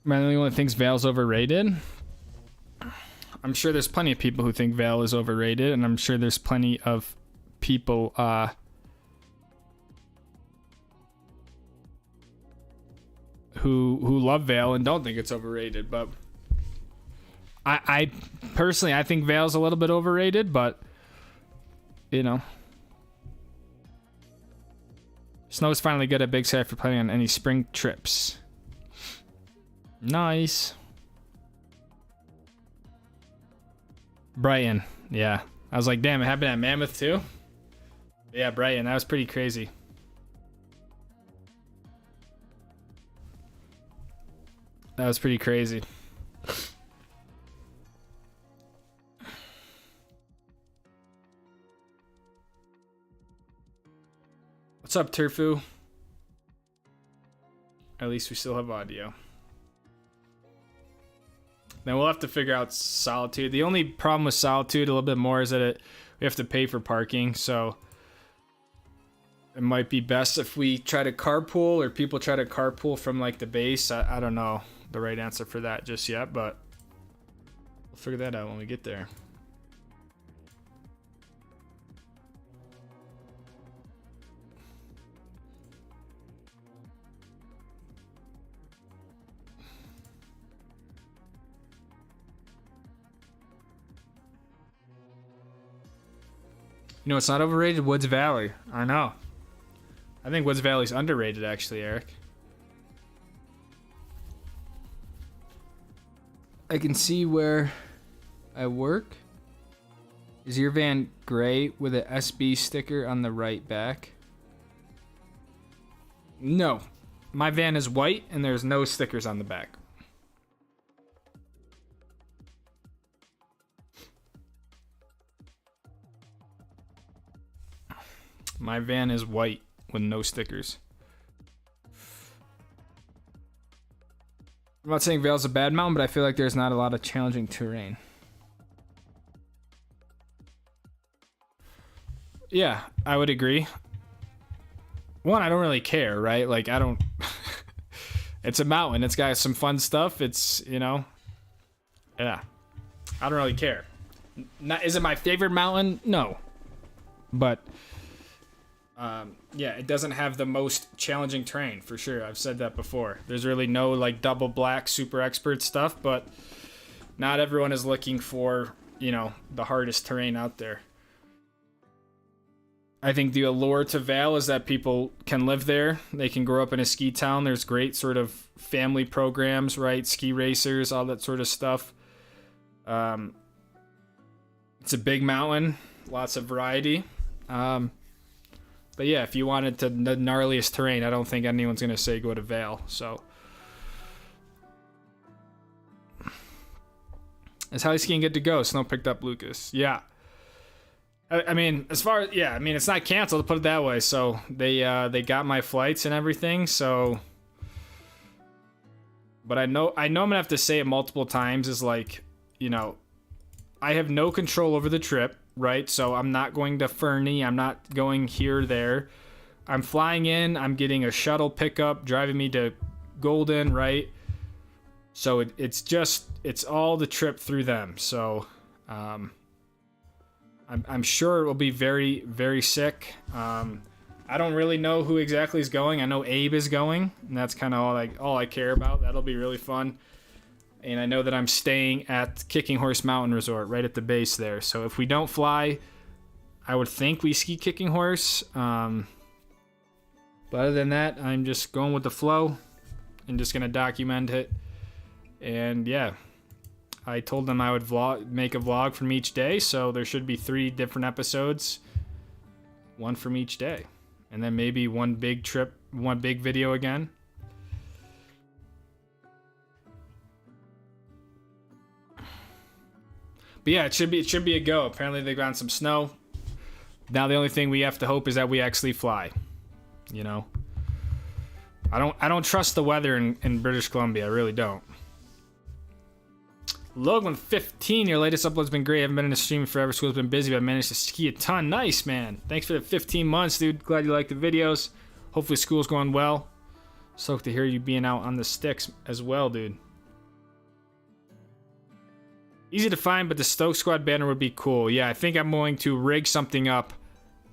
man, the only thinks Vale's overrated. I'm sure there's plenty of people who think Vale is overrated, and I'm sure there's plenty of people who love Vale and don't think it's overrated. But I personally, I think Vale's a little bit overrated, but you know, Snow's finally good at Big Sky for planning on any spring trips. Nice. Brighton, yeah. I was like, damn, it happened at Mammoth too? Yeah, Brighton, that was pretty crazy. That was pretty crazy. What's up, Turfu? At least we still have audio. Then we'll have to figure out Solitude. The only problem with Solitude a little bit more is that we have to pay for parking, so it might be best if we try to carpool, or people try to carpool from like the base. I don't know the right answer for that just yet, but we'll figure that out when we get there. You know, it's not overrated. Woods Valley. I know. I think Woods Valley's underrated, actually, Eric. I can see where I work. Is your van gray with an SB sticker on the right back? No. My van is white and there's no stickers on the back. My van is white with no stickers. I'm not saying Vale's a bad mountain, but I feel like there's not a lot of challenging terrain. Yeah, I would agree. One, I don't really care, right? Like, I don't... It's a mountain. It's got some fun stuff. It's, you know... Yeah. I don't really care. Is it my favorite mountain? No. But... yeah, it doesn't have the most challenging terrain, for sure. I've said that before. There's really no, like, double black super expert stuff, but not everyone is looking for, you know, the hardest terrain out there. I think the allure to Vale is that people can live there. They can grow up in a ski town. There's great sort of family programs, right? Ski racers, all that sort of stuff. It's a big mountain, lots of variety. But yeah, if you wanted the gnarliest terrain, I don't think anyone's going to say go to Vale. So, is heli skiing good to go? Snow picked up Lucas. Yeah. I mean, as far as, yeah, I mean, it's not canceled, to put it that way. So they got my flights and everything. So, but I know I'm gonna have to say it multiple times. Is like, you know, I have no control over the trip, right? So I'm not going to Fernie. I'm not going here or there. I'm flying in. I'm getting a shuttle pickup driving me to Golden, right? So it's all the trip through them. So, I'm sure it will be very, very sick. I don't really know who exactly is going. I know Abe is going, and that's kind of all I care about. That'll be really fun. And I know that I'm staying at Kicking Horse Mountain Resort, right at the base there. So if we don't fly, I would think we ski Kicking Horse. But other than that, I'm just going with the flow and just gonna document it. And yeah. I told them I would make a vlog from each day, so there should be 3 different episodes, 1 from each day, and then maybe one big trip, one big video again. But yeah, it should be a go. Apparently they got some snow. Now the only thing we have to hope is that we actually fly. You know, I don't trust the weather in British Columbia. I really don't. Logan 15, your latest upload's been great. I haven't been in a stream forever. School's been busy, but I managed to ski a ton. Nice, man. Thanks for the 15 months, dude. Glad you like the videos. Hopefully school's going well. Stoked to hear you being out on the sticks as well, dude. Easy to find, but the Stoke Squad banner would be cool. Yeah, I think I'm going to rig something up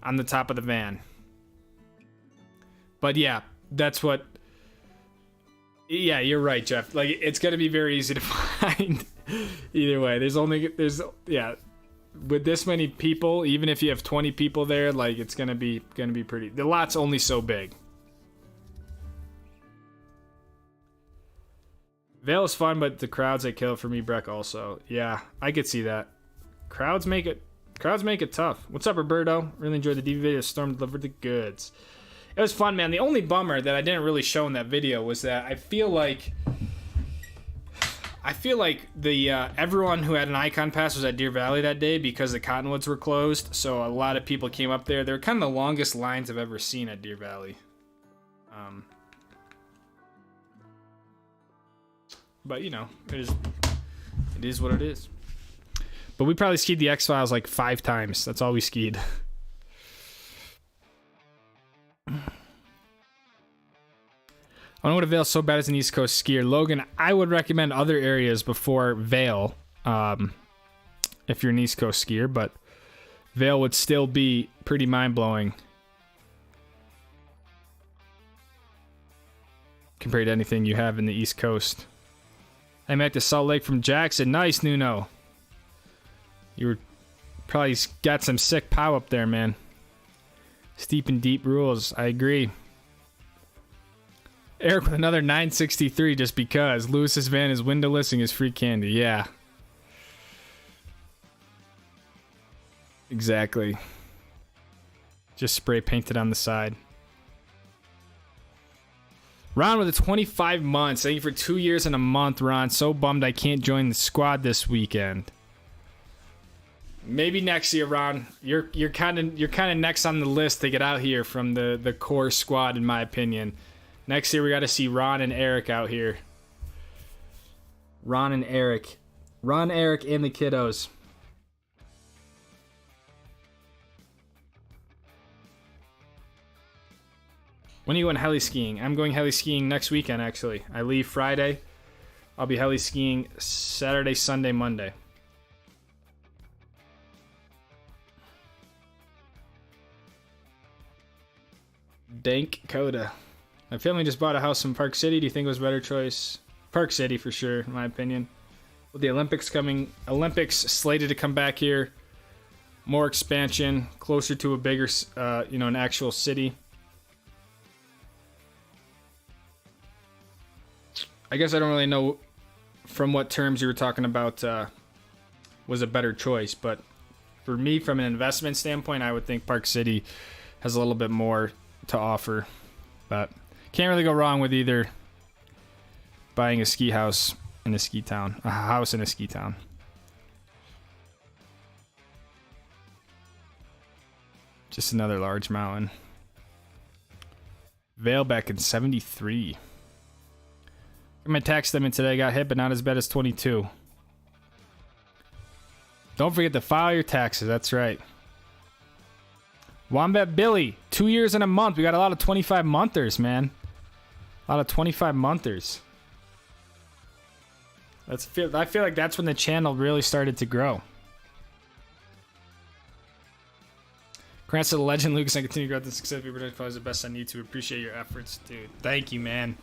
on the top of the van. But yeah, that's what... Yeah, you're right, Jeff. Like, it's going to be very easy to find. Either way, yeah, with this many people, even if you have 20 people there, like, it's gonna be pretty. The lot's only so big. Vale is fun, but the crowds that kill it for me, Breck, also. Yeah, I could see that. Crowds make it tough. What's up, Roberto? Really enjoyed the DV video. Storm delivered the goods. It was fun, man. The only bummer that I didn't really show in that video was that I feel like the everyone who had an Icon Pass was at Deer Valley that day because the Cottonwoods were closed. So a lot of people came up there. They were kind of the longest lines I've ever seen at Deer Valley. But you know, it is what it is. But we probably skied the X-Files like 5 times. That's all we skied. I don't know what a Vale so bad as an East Coast skier. Logan, I would recommend other areas before Vale, if you're an East Coast skier, but Vale would still be pretty mind-blowing compared to anything you have in the East Coast. I'm at the Salt Lake from Jackson. Nice, Nuno. You were probably got some sick pow up there, man. Steep and deep rules. I agree. Eric with another 963 just because. Lewis's van is windowless and is free candy. Yeah. Exactly. Just spray painted on the side. Ron with the 25 months. Thank you for 2 years and a month, Ron. So bummed I can't join the squad this weekend. Maybe next year, Ron. You're kind of next on the list to get out here from the core squad, in my opinion. Next year we got to see Ron and Eric out here. Ron, Eric, and the kiddos. When are you going heli skiing? I'm going heli skiing next weekend, actually. I leave Friday. I'll be heli skiing Saturday, Sunday, Monday. Dank Coda. My family just bought a house in Park City. Do you think it was a better choice? Park City for sure, in my opinion. With the Olympics slated to come back here. More expansion, closer to a bigger, an actual city. I guess I don't really know from what terms you were talking about was a better choice, but for me, from an investment standpoint, I would think Park City has a little bit more to offer, but can't really go wrong with either buying a ski house in a ski town, a house in a ski town. Just another large mountain. Vail back in 73. My tax statement today got hit, but not as bad as 22. Don't forget to file your taxes. That's right. Wombat Billy, 2 years and a month. We got a lot of 25 monthers, man. A lot of 25 monthers. I feel like that's when the channel really started to grow. Congrats to the legend, Lucas, and continue to grow the success. People are probably the best on YouTube. Appreciate your efforts, dude. Thank you, man.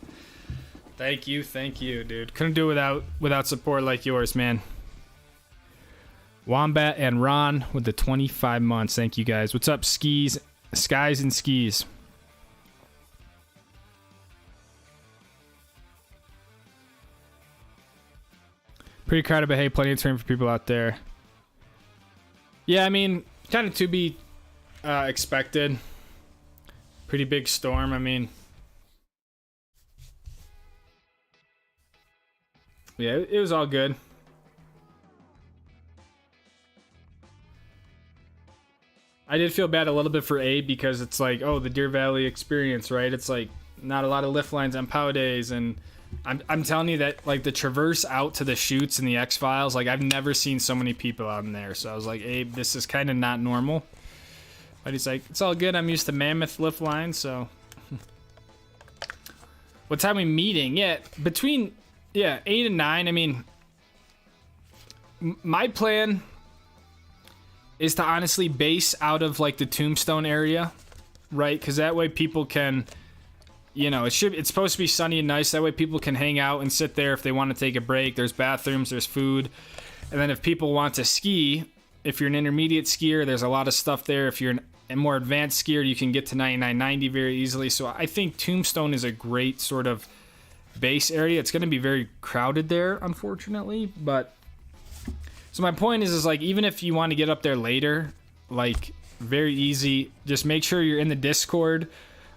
Thank you, dude. Couldn't do it without support like yours, man. Wombat and Ron with the 25 months. Thank you, guys. What's up, Skies and Skis? Pretty crowded, but hey, plenty of terrain for people out there. Yeah, I mean, kind of to be expected. Pretty big storm, I mean. Yeah, it was all good. I did feel bad a little bit for Abe because it's like, oh, the Deer Valley experience, right? It's like not a lot of lift lines on POW days, and I'm telling you that like the traverse out to the chutes and the X-Files, like I've never seen so many people out in there. So I was like, Abe, this is kind of not normal. But he's like, it's all good. I'm used to mammoth lift lines, so. What time are we meeting? Yeah, between 8 and 9. I mean, my plan is to honestly base out of like the Tombstone area, right? Because that way people can, it's supposed to be sunny and nice. That way people can hang out and sit there if they want to take a break. There's bathrooms, there's food. And then if people want to ski, if you're an intermediate skier, there's a lot of stuff there. If you're a more advanced skier, you can get to 99.90 very easily. So I think Tombstone is a great sort of base area. It's going to be very crowded there, unfortunately, but so my point is like, even if you want to get up there later, like very easy, just make sure you're in the Discord,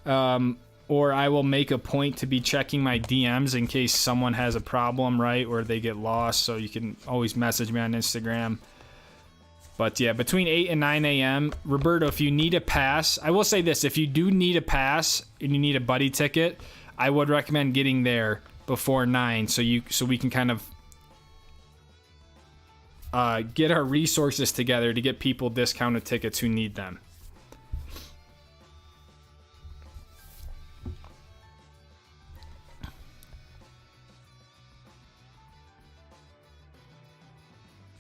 or I will make a point to be checking my DMs in case someone has a problem, right, or they get lost, so you can always message me on Instagram. But yeah, between 8 and 9 a.m. Roberto, if you need a pass, I will say this, if you do need a pass and you need a buddy ticket, I would recommend getting there before 9 so we can kind of get our resources together to get people discounted tickets who need them.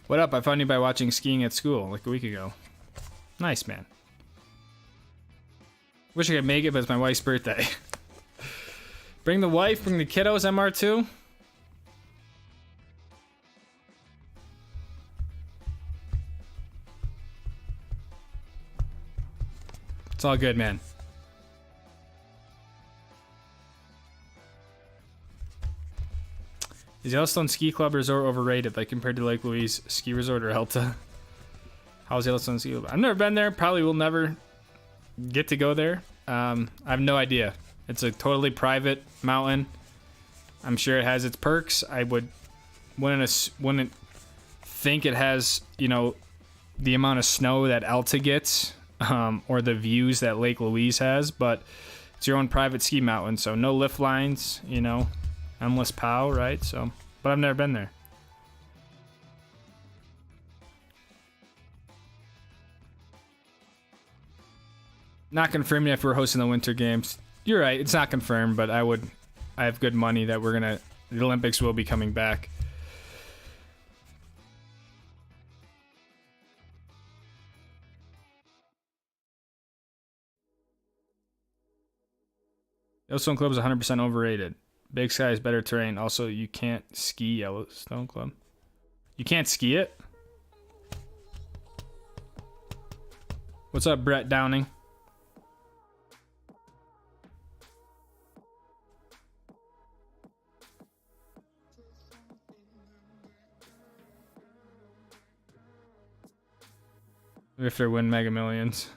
What up? I found you by watching Skiing at School like a week ago. Nice, man. Wish I could make it, but it's my wife's birthday. Bring the wife, bring the kiddos, MR2. It's all good, man. Is Yellowstone Ski Club Resort overrated, like compared to Lake Louise Ski Resort or Elta? How's Yellowstone Ski Club? I've never been there. Probably will never get to go there. I have no idea. It's a totally private mountain. I'm sure it has its perks. I wouldn't think it has, the amount of snow that Alta gets, or the views that Lake Louise has, but it's your own private ski mountain, so no lift lines, you know, endless POW, right? So, but I've never been there. Not confirmed if we're hosting the Winter Games. You're right, it's not confirmed, but I have good money that the Olympics will be coming back. Yellowstone Club is 100% overrated. Big Sky is better terrain. Also, you can't ski Yellowstone Club. You can't ski it? What's up, Brett Downing? If they win Mega Millions.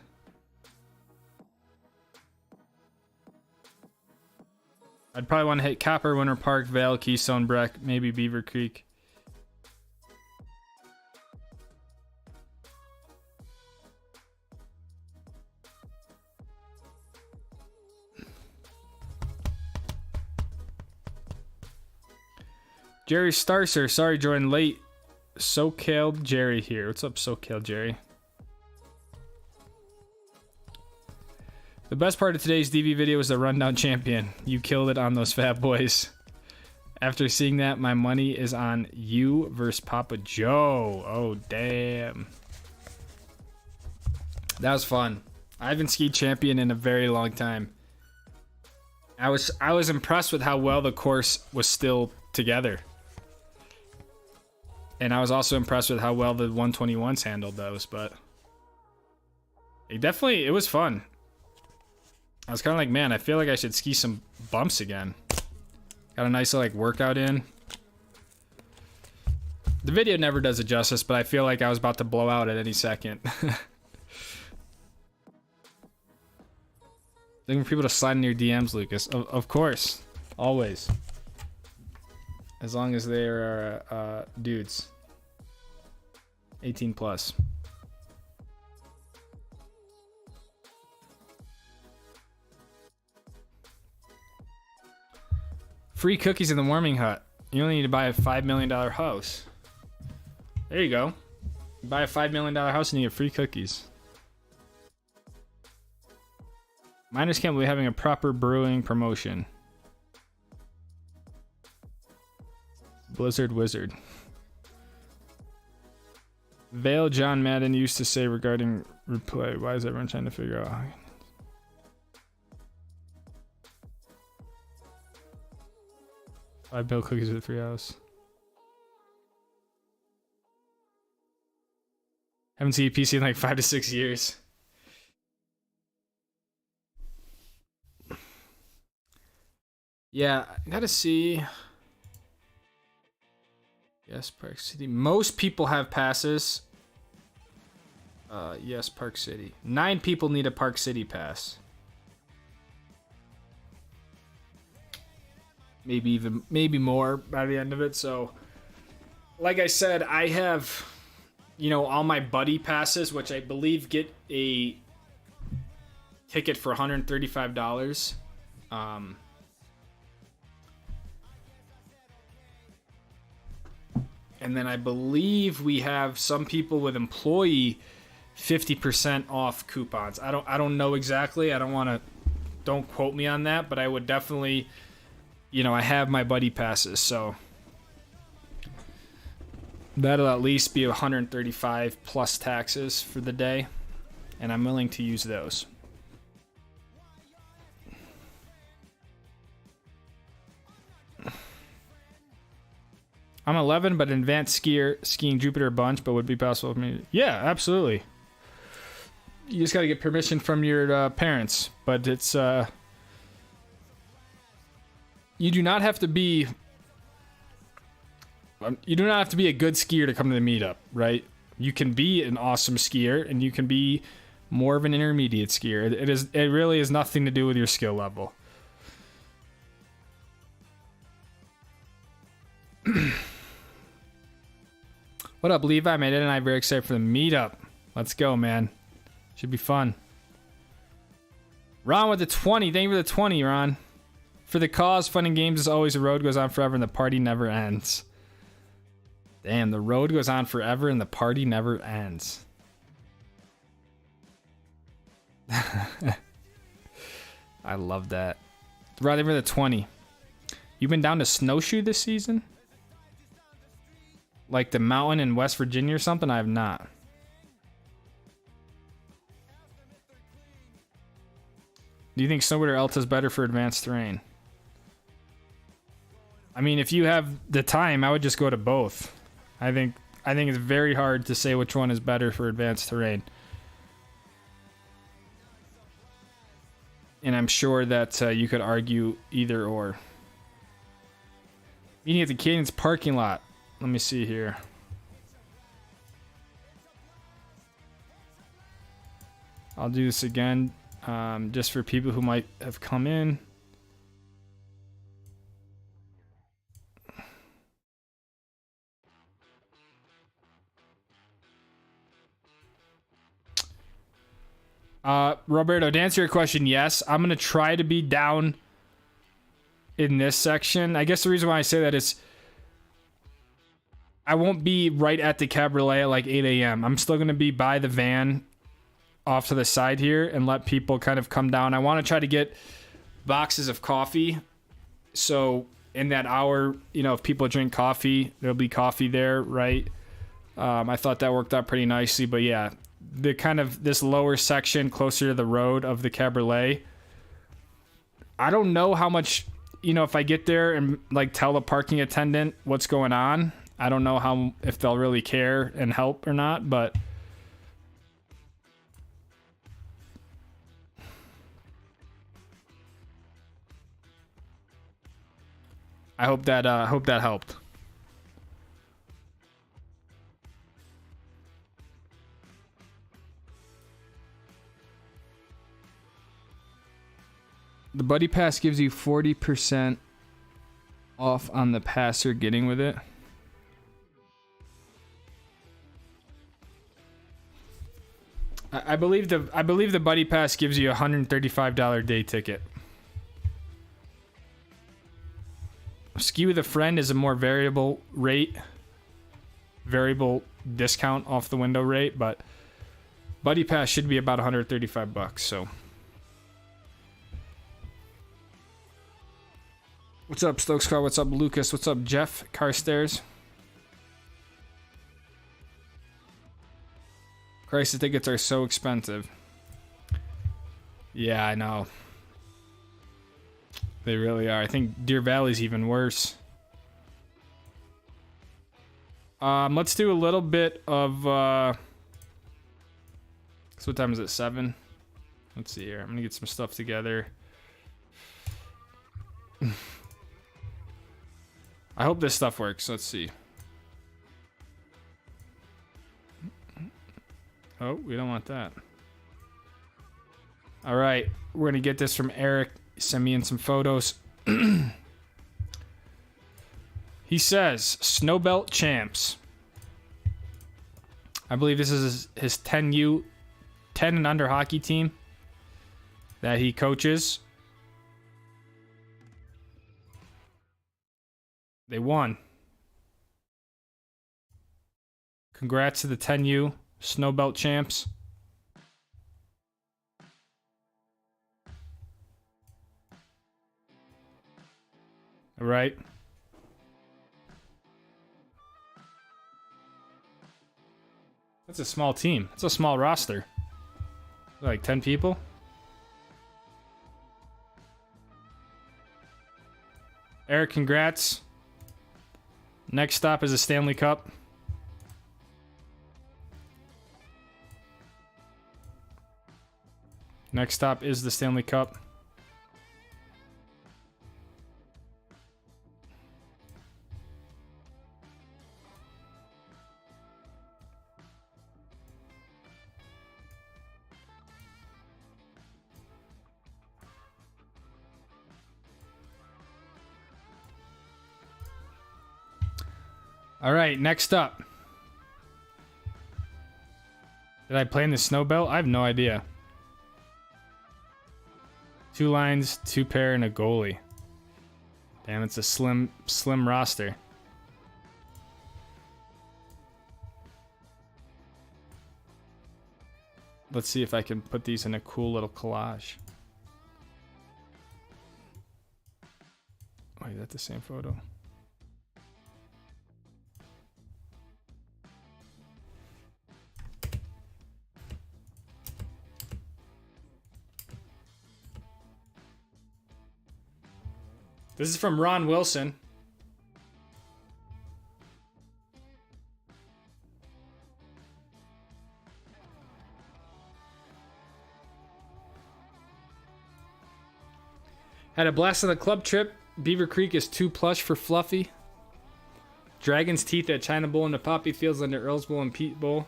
I'd probably want to hit Copper, Winter Park, Vale, Keystone, Breck, maybe Beaver Creek. Jerry Starcer, sorry joined late. SoCal Jerry here. What's up, SoCal Jerry? The best part of today's DV video was the rundown champion. You killed it on those fat boys. After seeing that, my money is on you versus Papa Joe. Oh, damn. That was fun. I haven't skied champion in a very long time. I was impressed with how well the course was still together. And I was also impressed with how well the 121s handled those, but it was fun. I was kind of like, man, I feel like I should ski some bumps again. Got a nice like workout in. The video never does it justice, but I feel like I was about to blow out at any second. Looking for people to slide in your DMs, Lucas. Of course. Always. As long as they are dudes. 18 plus. Free cookies in the warming hut. You only need to buy a $5 million house. There you go. You buy a $5 million house and you get free cookies. Miners can't believe having a proper brewing promotion. Blizzard Wizard. Vale John Madden used to say regarding replay. Why is everyone trying to figure out? I built cookies with 3 hours. Haven't seen a PC in like 5 to 6 years. Yeah, I gotta see. Yes, Park City. Most people have passes. Yes, Park City. 9 people need a Park City pass. Maybe more by the end of it. So, like I said, I have, all my buddy passes, which I believe get a ticket for $135. And then I believe we have some people with employee 50% off coupons. I don't know exactly. Don't quote me on that, but I would definitely, I have my buddy passes, so that'll at least be 135 plus taxes for the day, and I'm willing to use those. I'm 11, but an advanced skier skiing Jupiter a bunch, but would be possible for me. Yeah, absolutely. You just got to get permission from your parents, but it's you do not have to be a good skier to come to the meetup, right? You can be an awesome skier, and you can be more of an intermediate skier. It really has nothing to do with your skill level. What up, Levi? My dad and I are very excited for the meetup. Let's go, man. Should be fun. Ron with the 20. Thank you for the 20, Ron. For the cause, fun and games is always, the road goes on forever and the party never ends. Damn, the road goes on forever and the party never ends. I love that. Ron, thank you for the 20. You've been down to Snowshoe this season? Like the mountain in West Virginia or something? I have not. Do you think snowboard or Alta is better for advanced terrain? I mean, if you have the time, I would just go to both. I think it's very hard to say which one is better for advanced terrain. And I'm sure that you could argue either or. Meeting at the Cadence parking lot. Let me see here. I'll do this again, just for people who might have come in. Roberto, to answer your question, yes. I'm going to try to be down in this section. I guess the reason why I say that is I won't be right at the cabriolet at like 8 a.m. I'm still going to be by the van off to the side here and let people kind of come down. I want to try to get boxes of coffee. So in that hour, you know, if people drink coffee, there'll be coffee there, right? I thought that worked out pretty nicely, but yeah, the kind of this lower section closer to the road of the cabriolet, I don't know how much, you know, if I get there and like tell the parking attendant what's going on, I don't know if they'll really care and help or not, but I hope that helped. The Buddy Pass gives you 40% off on the pass you're getting with it. I believe the Buddy Pass gives you a $135 day ticket. Ski with a friend is a more variable discount off the window rate, but Buddy Pass should be about $135, so. What's up, Stokes Car? What's up, Lucas? What's up, Jeff Carstairs? Crisis tickets are so expensive. Yeah, I know. They really are. I think Deer Valley's even worse. Let's do a little bit of... so what time is it? 7? Let's see here. I'm going to get some stuff together. I hope this stuff works. Let's see. Oh, we don't want that. All right. We're going to get this from Eric. Send me in some photos. He says, Snowbelt Champs. I believe this is his 10 and under hockey team that he coaches. They won. Congrats to the 10U Snowbelt Champs. All right. That's a small team. That's a small roster. Like 10 people. Eric, congrats. Next stop is a Stanley Cup. Next stop is the Stanley Cup. All right, next up. Did I play in the snow belt? I have no idea. 2 lines, 2 pair, and a goalie. Damn, it's a slim roster. Let's see if I can put these in a cool little collage. Wait, is that the same photo? This is from Ron Wilson. Had a blast on the club trip. Beaver Creek is too plush for Fluffy. Dragon's Teeth at China Bowl and the Poppy Fields under Earl's Bowl and Pete Bowl.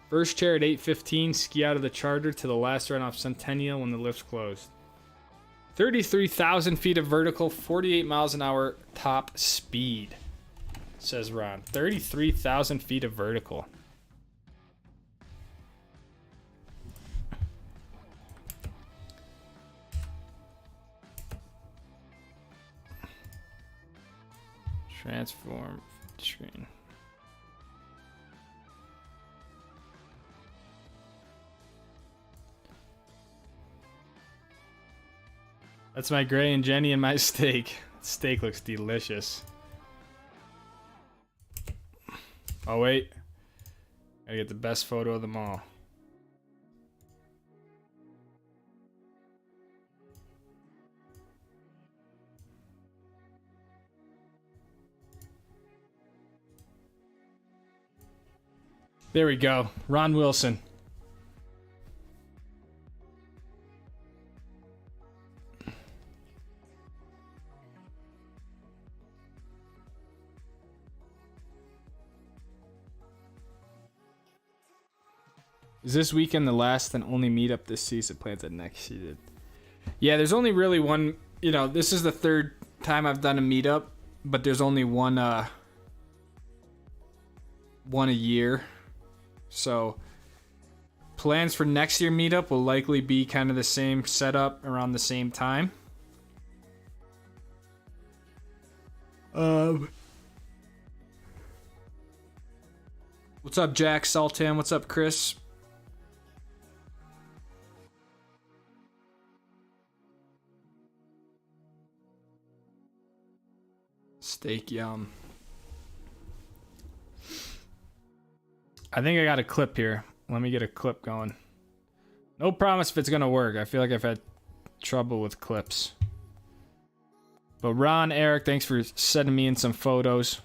First chair at 8:15. Ski out of the charter to the last run off Centennial when the lifts closed. 33,000 feet of vertical, 48 miles an hour top speed, says Ron. 33,000 feet of vertical. Transform screen. That's my Gray and Jenny and my steak. Steak looks delicious. Oh wait, gotta get the best photo of them all. There we go. Ron Wilson. Is this weekend the last and only meetup this season? Plans at next season. Yeah, there's only really one. You know, this is the 3rd time I've done a meetup, but there's only one a year. So plans for next year meetup will likely be kind of the same setup around the same time. What's up, Jack Sultan? What's up, Chris? Steak yum. I think I got a clip here. Let me get a clip going. No promise if it's gonna work. I feel like I've had trouble with clips. But Ron, Eric, thanks for sending me in some photos.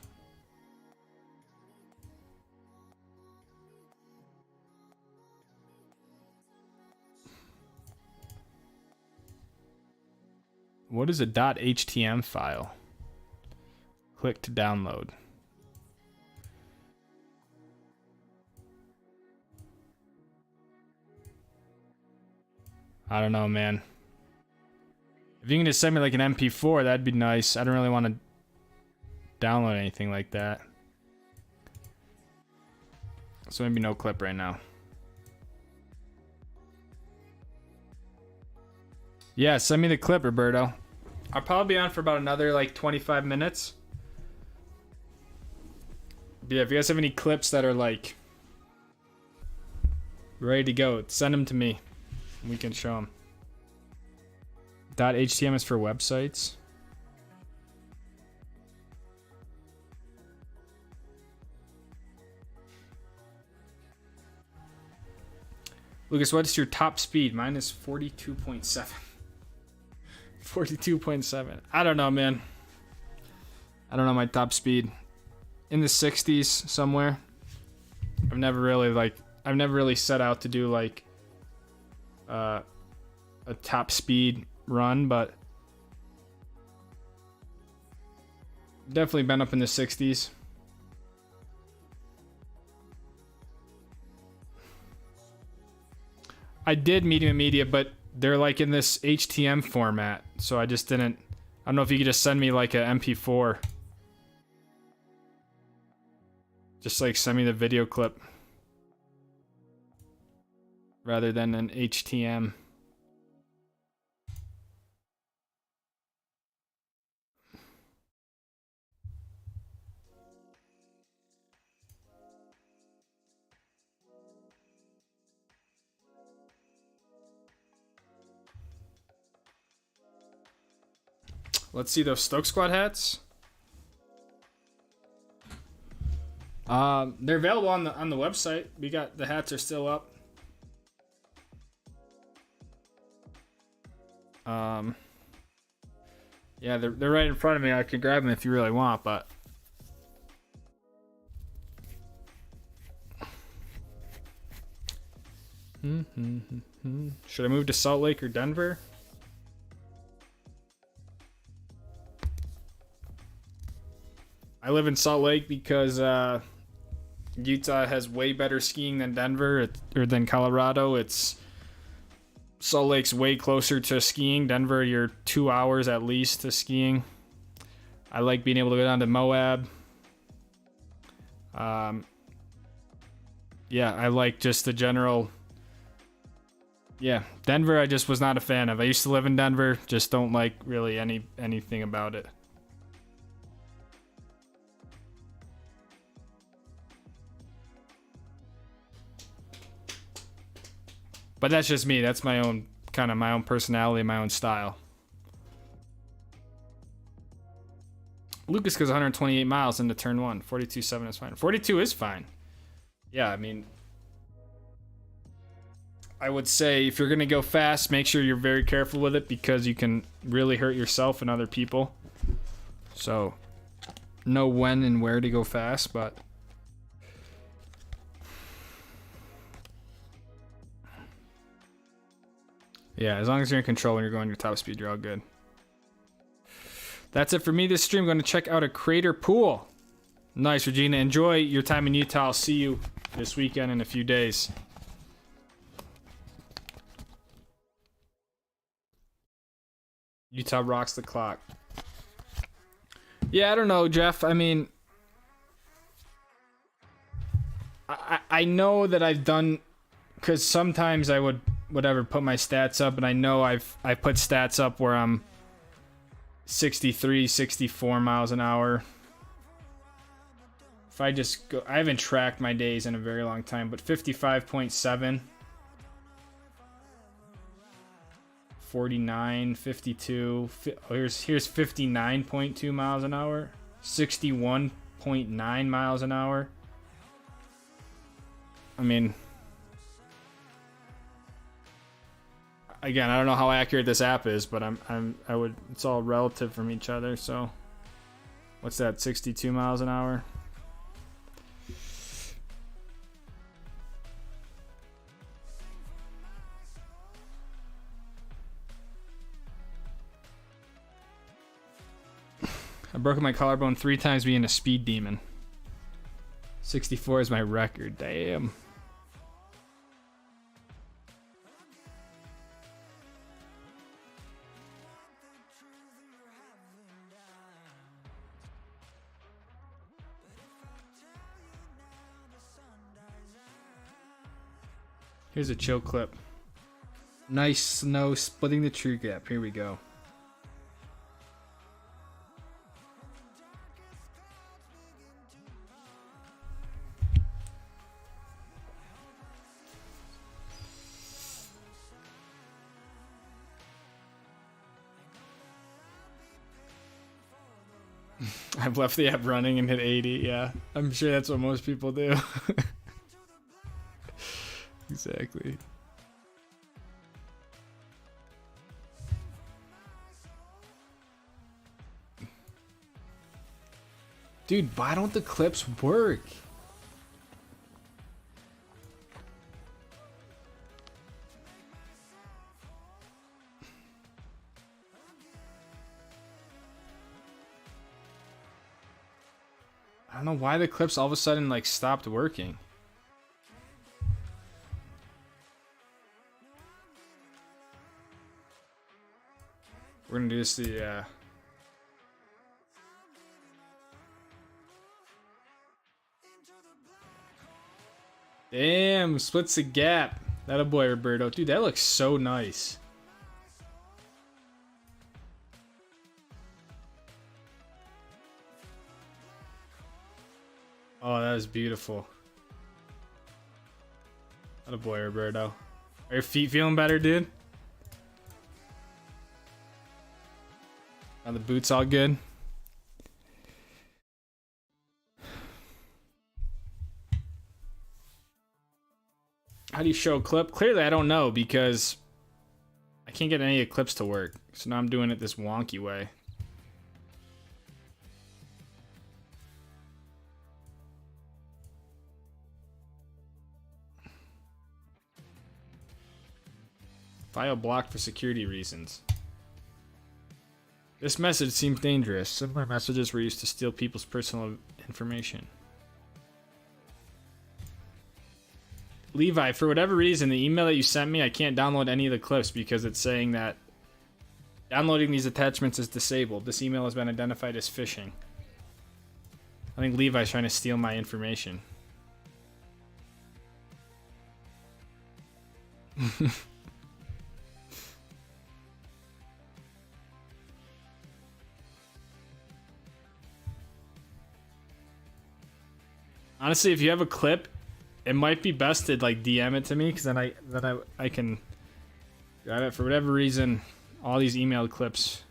What is a .htm file? Click to download. I don't know, man. If you can just send me like an MP4, that'd be nice. I don't really want to download anything like that. So maybe no clip right now. Yeah, send me the clip, Roberto. I'll probably be on for about another like 25 minutes. But yeah, if you guys have any clips that are like ready to go, send them to me. We can show them. .htm is for websites. Lucas, what's your top speed? Mine is 42.7. 42.7. I don't know, man. I don't know my top speed. In the 60s somewhere. I've never really set out to do like a top speed run, but definitely been up in the 60s. I did medium and media, but they're like in this HTML format, so I just didn't. I don't know if you could just send me like a MP4. Just like send me the video clip rather than an HTM. Let's see those Stoke Squad hats. They're available on the website. The hats are still up. Yeah, they're right in front of me. I could grab them if you really want, but should I move to Salt Lake or Denver? I live in Salt Lake because Utah has way better skiing than Denver or than Colorado. Salt Lake's way closer to skiing. Denver, you're 2 hours at least to skiing. I like being able to go down to Moab. Yeah, I like just the general. Yeah, Denver I just was not a fan of. I used to live in Denver, just don't like really anything about it. But that's just me. That's my own personality, my own style. Lucas goes 128 miles into turn 1. 42.7 is fine. 42 is fine. Yeah, I mean, I would say if you're going to go fast, make sure you're very careful with it because you can really hurt yourself and other people. So, know when and where to go fast, but yeah, as long as you're in control when you're going your top speed, you're all good. That's it for me this stream. I'm going to check out a crater pool. Nice, Regina. Enjoy your time in Utah. I'll see you this weekend in a few days. Utah rocks the clock. Yeah, I don't know, Jeff. I mean, I know that I've done, because sometimes I would put my stats up, and I know I've put stats up where I'm 63, 64 miles an hour. If I just go, I haven't tracked my days in a very long time, but 55.7, 49, 52, here's 59.2 miles an hour, 61.9 miles an hour. I mean, again, I don't know how accurate this app is, but it's all relative from each other. So what's that, 62 miles an hour? I've broken my collarbone 3 times being a speed demon. 64 is my record. Damn. Here's a chill clip. Nice snow splitting the tree gap. Here we go. I've left the app running and hit 80. Yeah, I'm sure that's what most people do. Exactly. Dude, why don't the clips work? I don't know why the clips all of a sudden like stopped working. We're gonna do this Damn, splits the gap. That a boy, Roberto. Dude, that looks so nice. Oh, that is beautiful. That a boy, Roberto. Are your feet feeling better, dude? Are the boots all good? How do you show a clip? Clearly, I don't know because I can't get any of the clips to work. So now I'm doing it this wonky way. File blocked for security reasons. This message seems dangerous. Similar messages were used to steal people's personal information. Levi, for whatever reason, the email that you sent me, I can't download any of the clips because it's saying that downloading these attachments is disabled. This email has been identified as phishing. I think Levi's trying to steal my information. Honestly, if you have a clip, it might be best to like DM it to me because then I can grab it. For whatever reason, all these emailed clips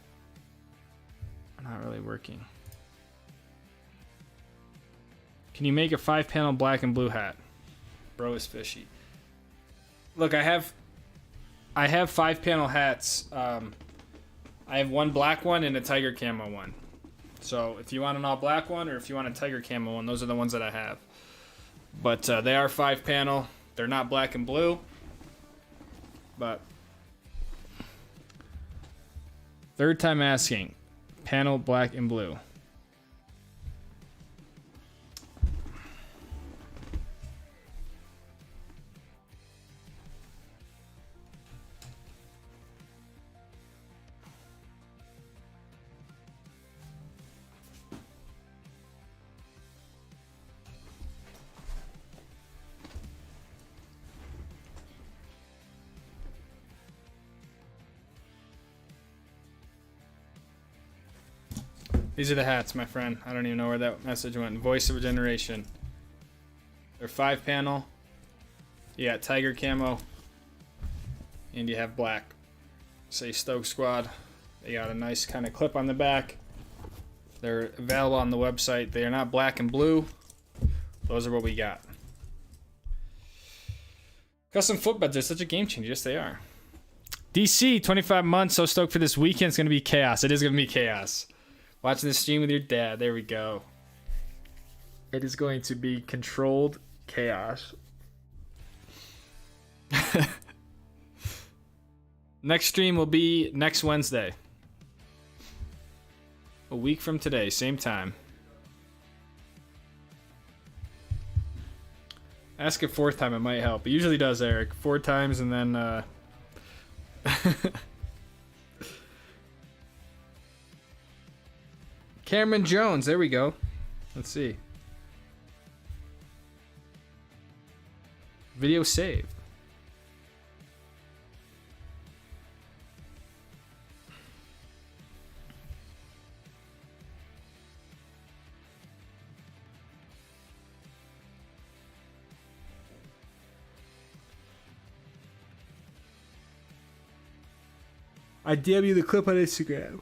are not really working. Can you make a 5-panel black and blue hat? Bro is fishy. Look, I have 5-panel hats. I have one black one and a tiger camo one. So if you want an all black one or if you want a tiger camo one, those are the ones that I have. But they are 5-panel. They're not black and blue. But third time asking. Panel black and blue. These are the hats, my friend. I don't even know where that message went. Voice of a generation. They're 5-panel. You got tiger camo. And you have black. Say Stoke Squad. They got a nice kind of clip on the back. They're available on the website. They are not black and blue. Those are what we got. Custom footbeds are such a game changer. Yes, they are. DC, 25 months. So stoked for this weekend. It's going to be chaos. It is going to be chaos. Watching the stream with your dad. There we go. It is going to be controlled chaos. Next stream will be next Wednesday. A week from today, same time. Ask it 4th time, it might help. It usually does, Eric. 4 times and then Cameron Jones, there we go. Let's see. Video saved. I DM you the clip on Instagram.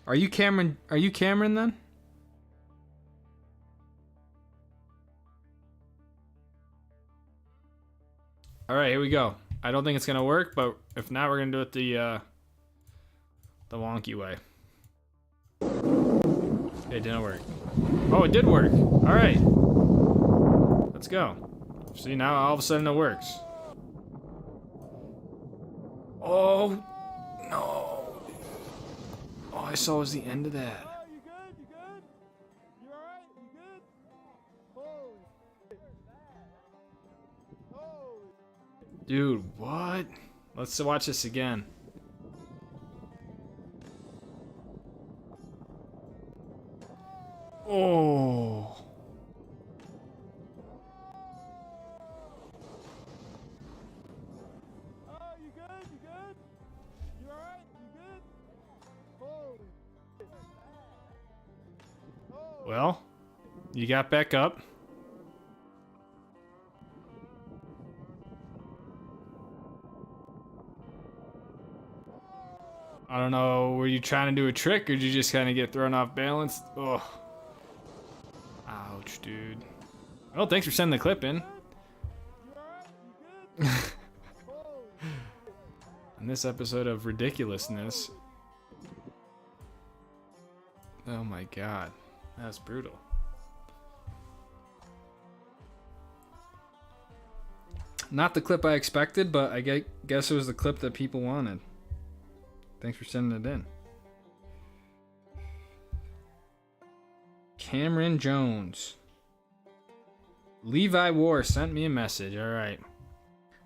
Are you Cameron? Are you Cameron then? All right, here we go. I don't think it's gonna work, but if not, we're gonna do it the wonky way. It didn't work. Oh, it did work. All right, let's go. See, now all of a sudden it works. Oh no! All I saw was the end of that. Oh, you good? You good? You alright? You good? Holy. Dude, what? Let's watch this again. Oh. Well, you got back up. I don't know, were you trying to do a trick or did you just kind of get thrown off balance? Ugh. Ouch, dude. Well, thanks for sending the clip in. In this episode of ridiculousness. Oh my god. That's brutal. Not the clip I expected, but I guess it was the clip that people wanted. Thanks for sending it in. Cameron Jones. Levi War sent me a message. All right.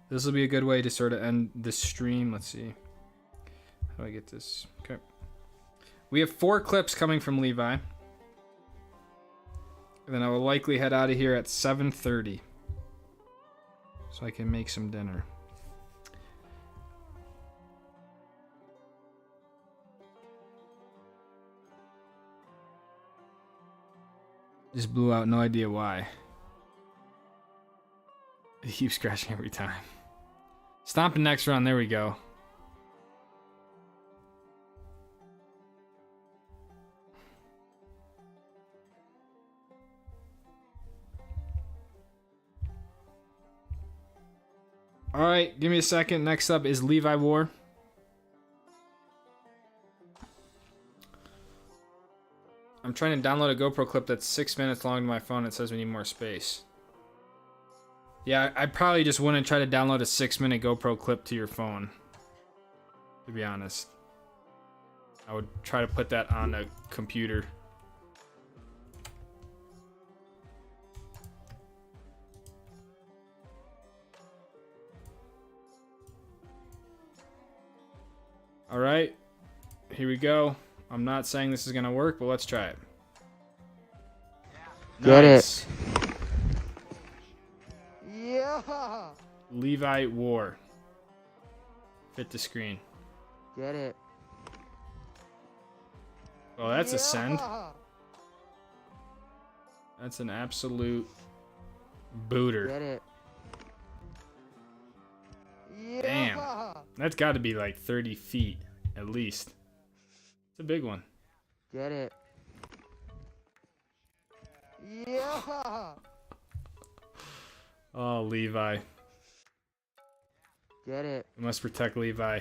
This will be a good way to sort of end this stream. Let's see. How do I get this? Okay. We have 4 clips coming from Levi. And then I will likely head out of here at 7:30. So I can make some dinner. Just blew out, no idea why. It keeps crashing every time. Stomping next round, there we go. Alright, give me a second. Next up is Levi War. I'm trying to download a GoPro clip that's 6 minutes long to my phone. It says we need more space. Yeah, I probably just wouldn't try to download a 6-minute GoPro clip to your phone. To be honest. I would try to put that on a computer. Alright. Here we go. I'm not saying this is gonna work, but let's try it. Get Nice. it. Yeah. Levi War. Fit the screen. Get it. Oh, that's a send. Yeah. That's an absolute booter. Get it. Yeah. Damn. That's got to be like 30 feet at least. It's a big one. Get it. Yeah. Oh, Levi. Get it. We must protect Levi.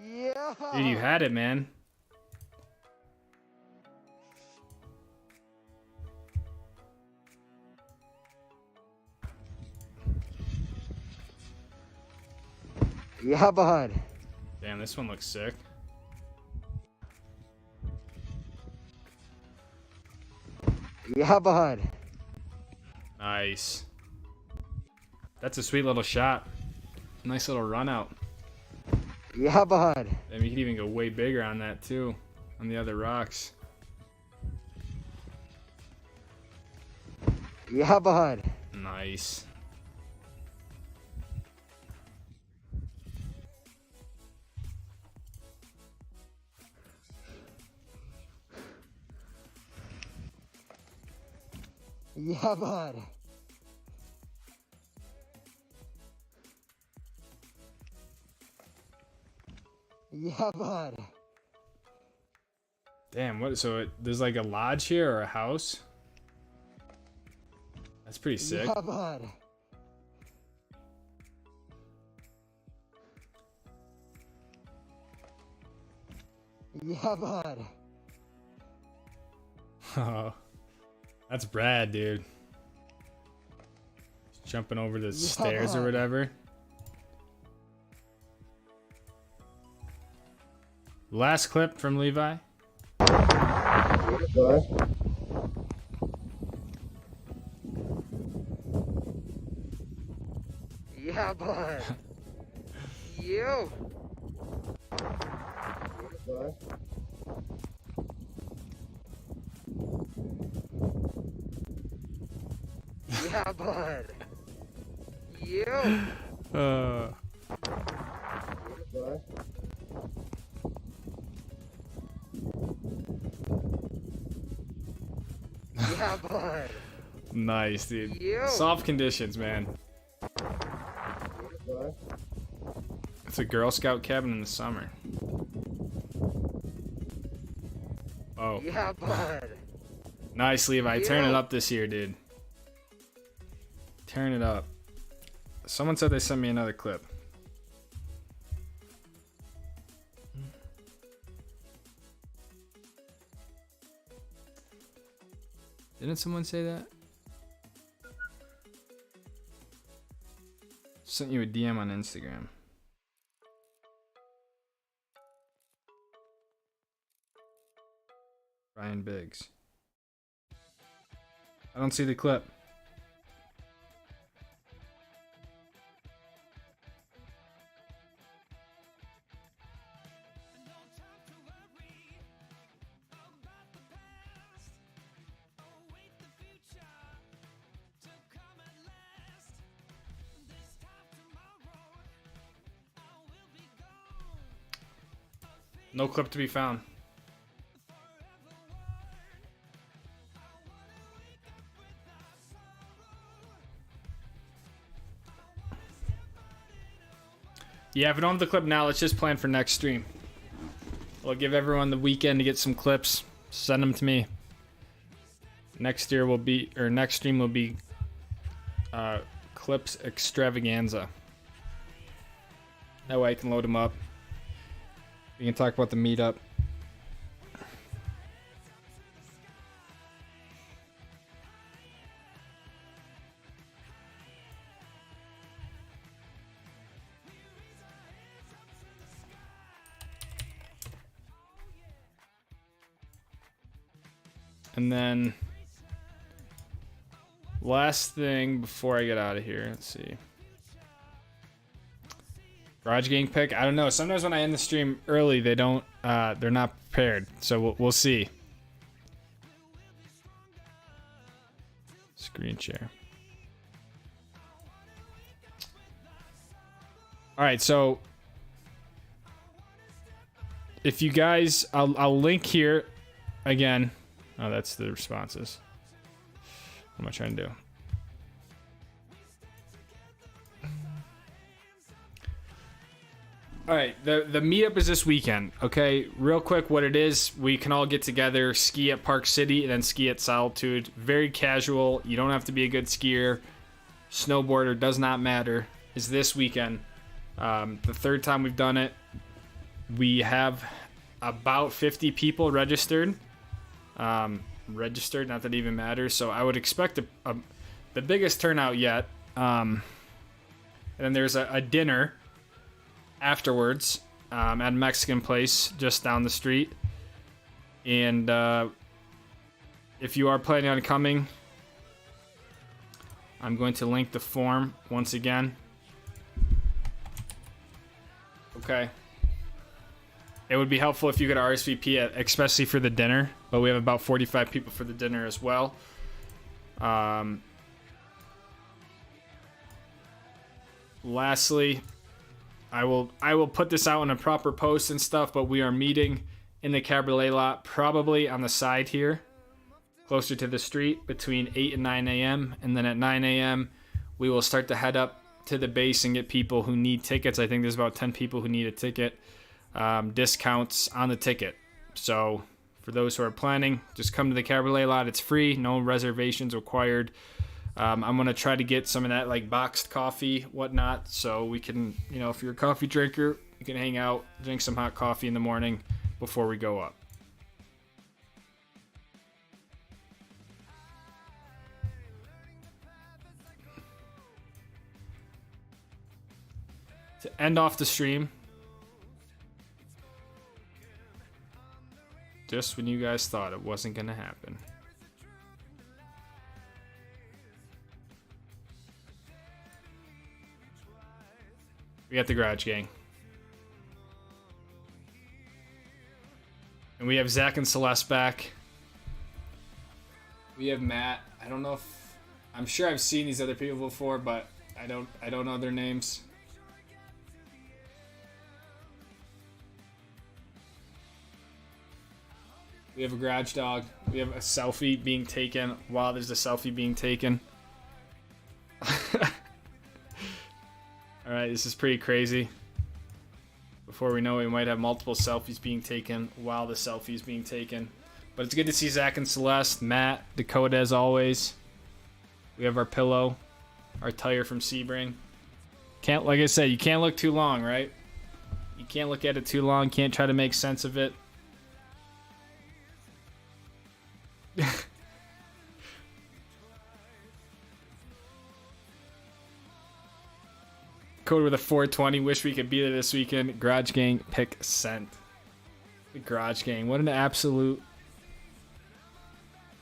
Yeah. Dude, you had it, man. Yeah, bud. Damn, this one looks sick. Yeah, bud. Nice. That's a sweet little shot. Nice little run out. Yeah, bud. And you can even go way bigger on that too. On the other rocks. Yeah, bud. Nice. Yeah, bud. Yeah, bud. Damn, what? So there's like a lodge here or a house? That's pretty sick. Yeah, bud. Yeah, bud. Oh, that's Brad, dude. Just jumping over the stairs or whatever. Last clip from Levi. Yeah, bud. You. Yeah, bud. You. Yeah, bud. Nice, dude. You. Soft conditions, man. It's a Girl Scout cabin in the summer. Oh. Yeah, bud. Nice, Levi. Turn it Yeah. up this year, dude. Turn it up. Someone said they sent me another clip. Didn't someone say that? Sent you a DM on Instagram. Ryan Biggs. I don't see the clip. No clip to be found. Yeah, if we don't have the clip now, let's just plan for next stream. We'll give everyone the weekend to get some clips. Send them to me. Next stream will be clips extravaganza. That way I can load them up. We can talk about the meetup. And then last thing before I get out of here, let's see. Garage gang pick? I don't know. Sometimes when I end the stream early, they don't they're not prepared. So we'll see. Screen share. All right, so if you guys I'll link here again. Oh, that's the responses. What am I trying to do? All right, the meetup is this weekend, okay? Real quick, what it is, we can all get together, ski at Park City, and then ski at Solitude. Very casual. You don't have to be a good skier. Snowboarder, does not matter. It's this weekend. The third time we've done it. We have about 50 people registered. Registered, not that it even matters. So I would expect the biggest turnout yet. And then there's a dinner afterwards at a Mexican place just down the street. And if you are planning on coming, I'm going to link the form once again. Okay. It would be helpful if you could RSVP, especially for the dinner. But we have about 45 people for the dinner as well. Lastly, I will put this out in a proper post and stuff, but we are meeting in the Cabriolet lot, probably on the side here, closer to the street, between 8 and 9 a.m. And then at 9 a.m., we will start to head up to the base and get people who need tickets. I think there's about 10 people who need a ticket. Discounts on the ticket. So for those who are planning, just come to the Cabriolet lot. It's free, no reservations required. I'm going to try to get some of that like boxed coffee, whatnot, so we can, if you're a coffee drinker, you can hang out, drink some hot coffee in the morning before we go up. To end off the stream, just when you guys thought it wasn't going to happen. We got the Garage Gang. And we have Zach and Celeste back. We have Matt. I don't know if... I'm sure I've seen these other people before, but I don't know their names. We have a garage dog. We have a selfie being taken while there's a selfie being taken. Alright, this is pretty crazy. Before we know it, we might have multiple selfies being taken while the selfie is being taken. But it's good to see Zach and Celeste, Matt, Dakota as always. We have our pillow, our tire from Sebring. Can't, like I said, you can't look too long, right? You can't look at it too long, can't try to make sense of it. Code with a 420. Wish we could be there this weekend. Garage Gang pick sent. The Garage Gang. What an absolute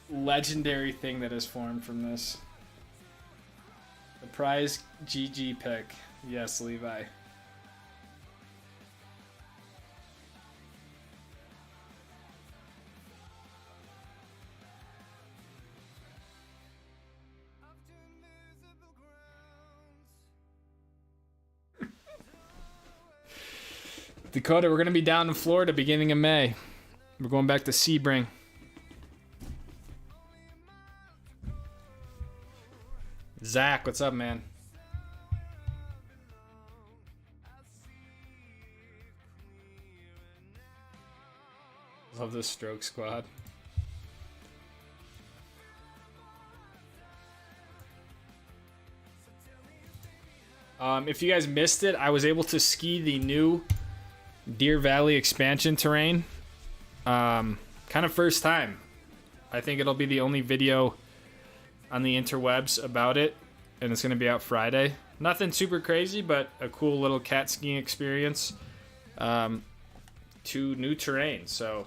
legendary thing that has formed from this. The prize GG pick. Yes, Levi. Dakota, we're going to be down in Florida beginning of May. We're going back to Sebring. Zach, what's up, man? Love this stroke squad. If you guys missed it, I was able to ski the new Deer Valley expansion terrain. Kind of first time. I think it'll be the only video on the interwebs about it, and it's going to be out Friday. Nothing super crazy, but a cool little cat skiing experience to new terrain. So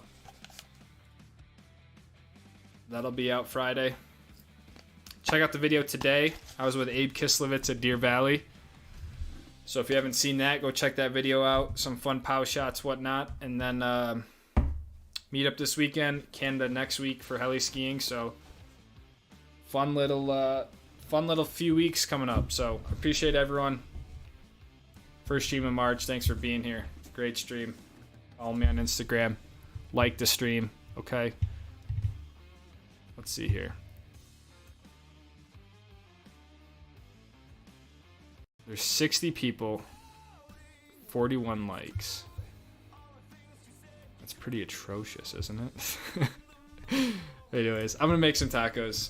that'll be out Friday. Check out the video today. I was with Abe Kislevitz at Deer Valley. So if you haven't seen that, go check that video out. Some fun pow shots, whatnot. And then Meetup this weekend, Canada next week for heli skiing. So fun little few weeks coming up. So appreciate everyone. First stream in March. Thanks for being here. Great stream. Follow me on Instagram. Like the stream. Okay. Let's see here. There's 60 people, 41 likes. That's pretty atrocious, isn't it? Anyways, I'm gonna make some tacos.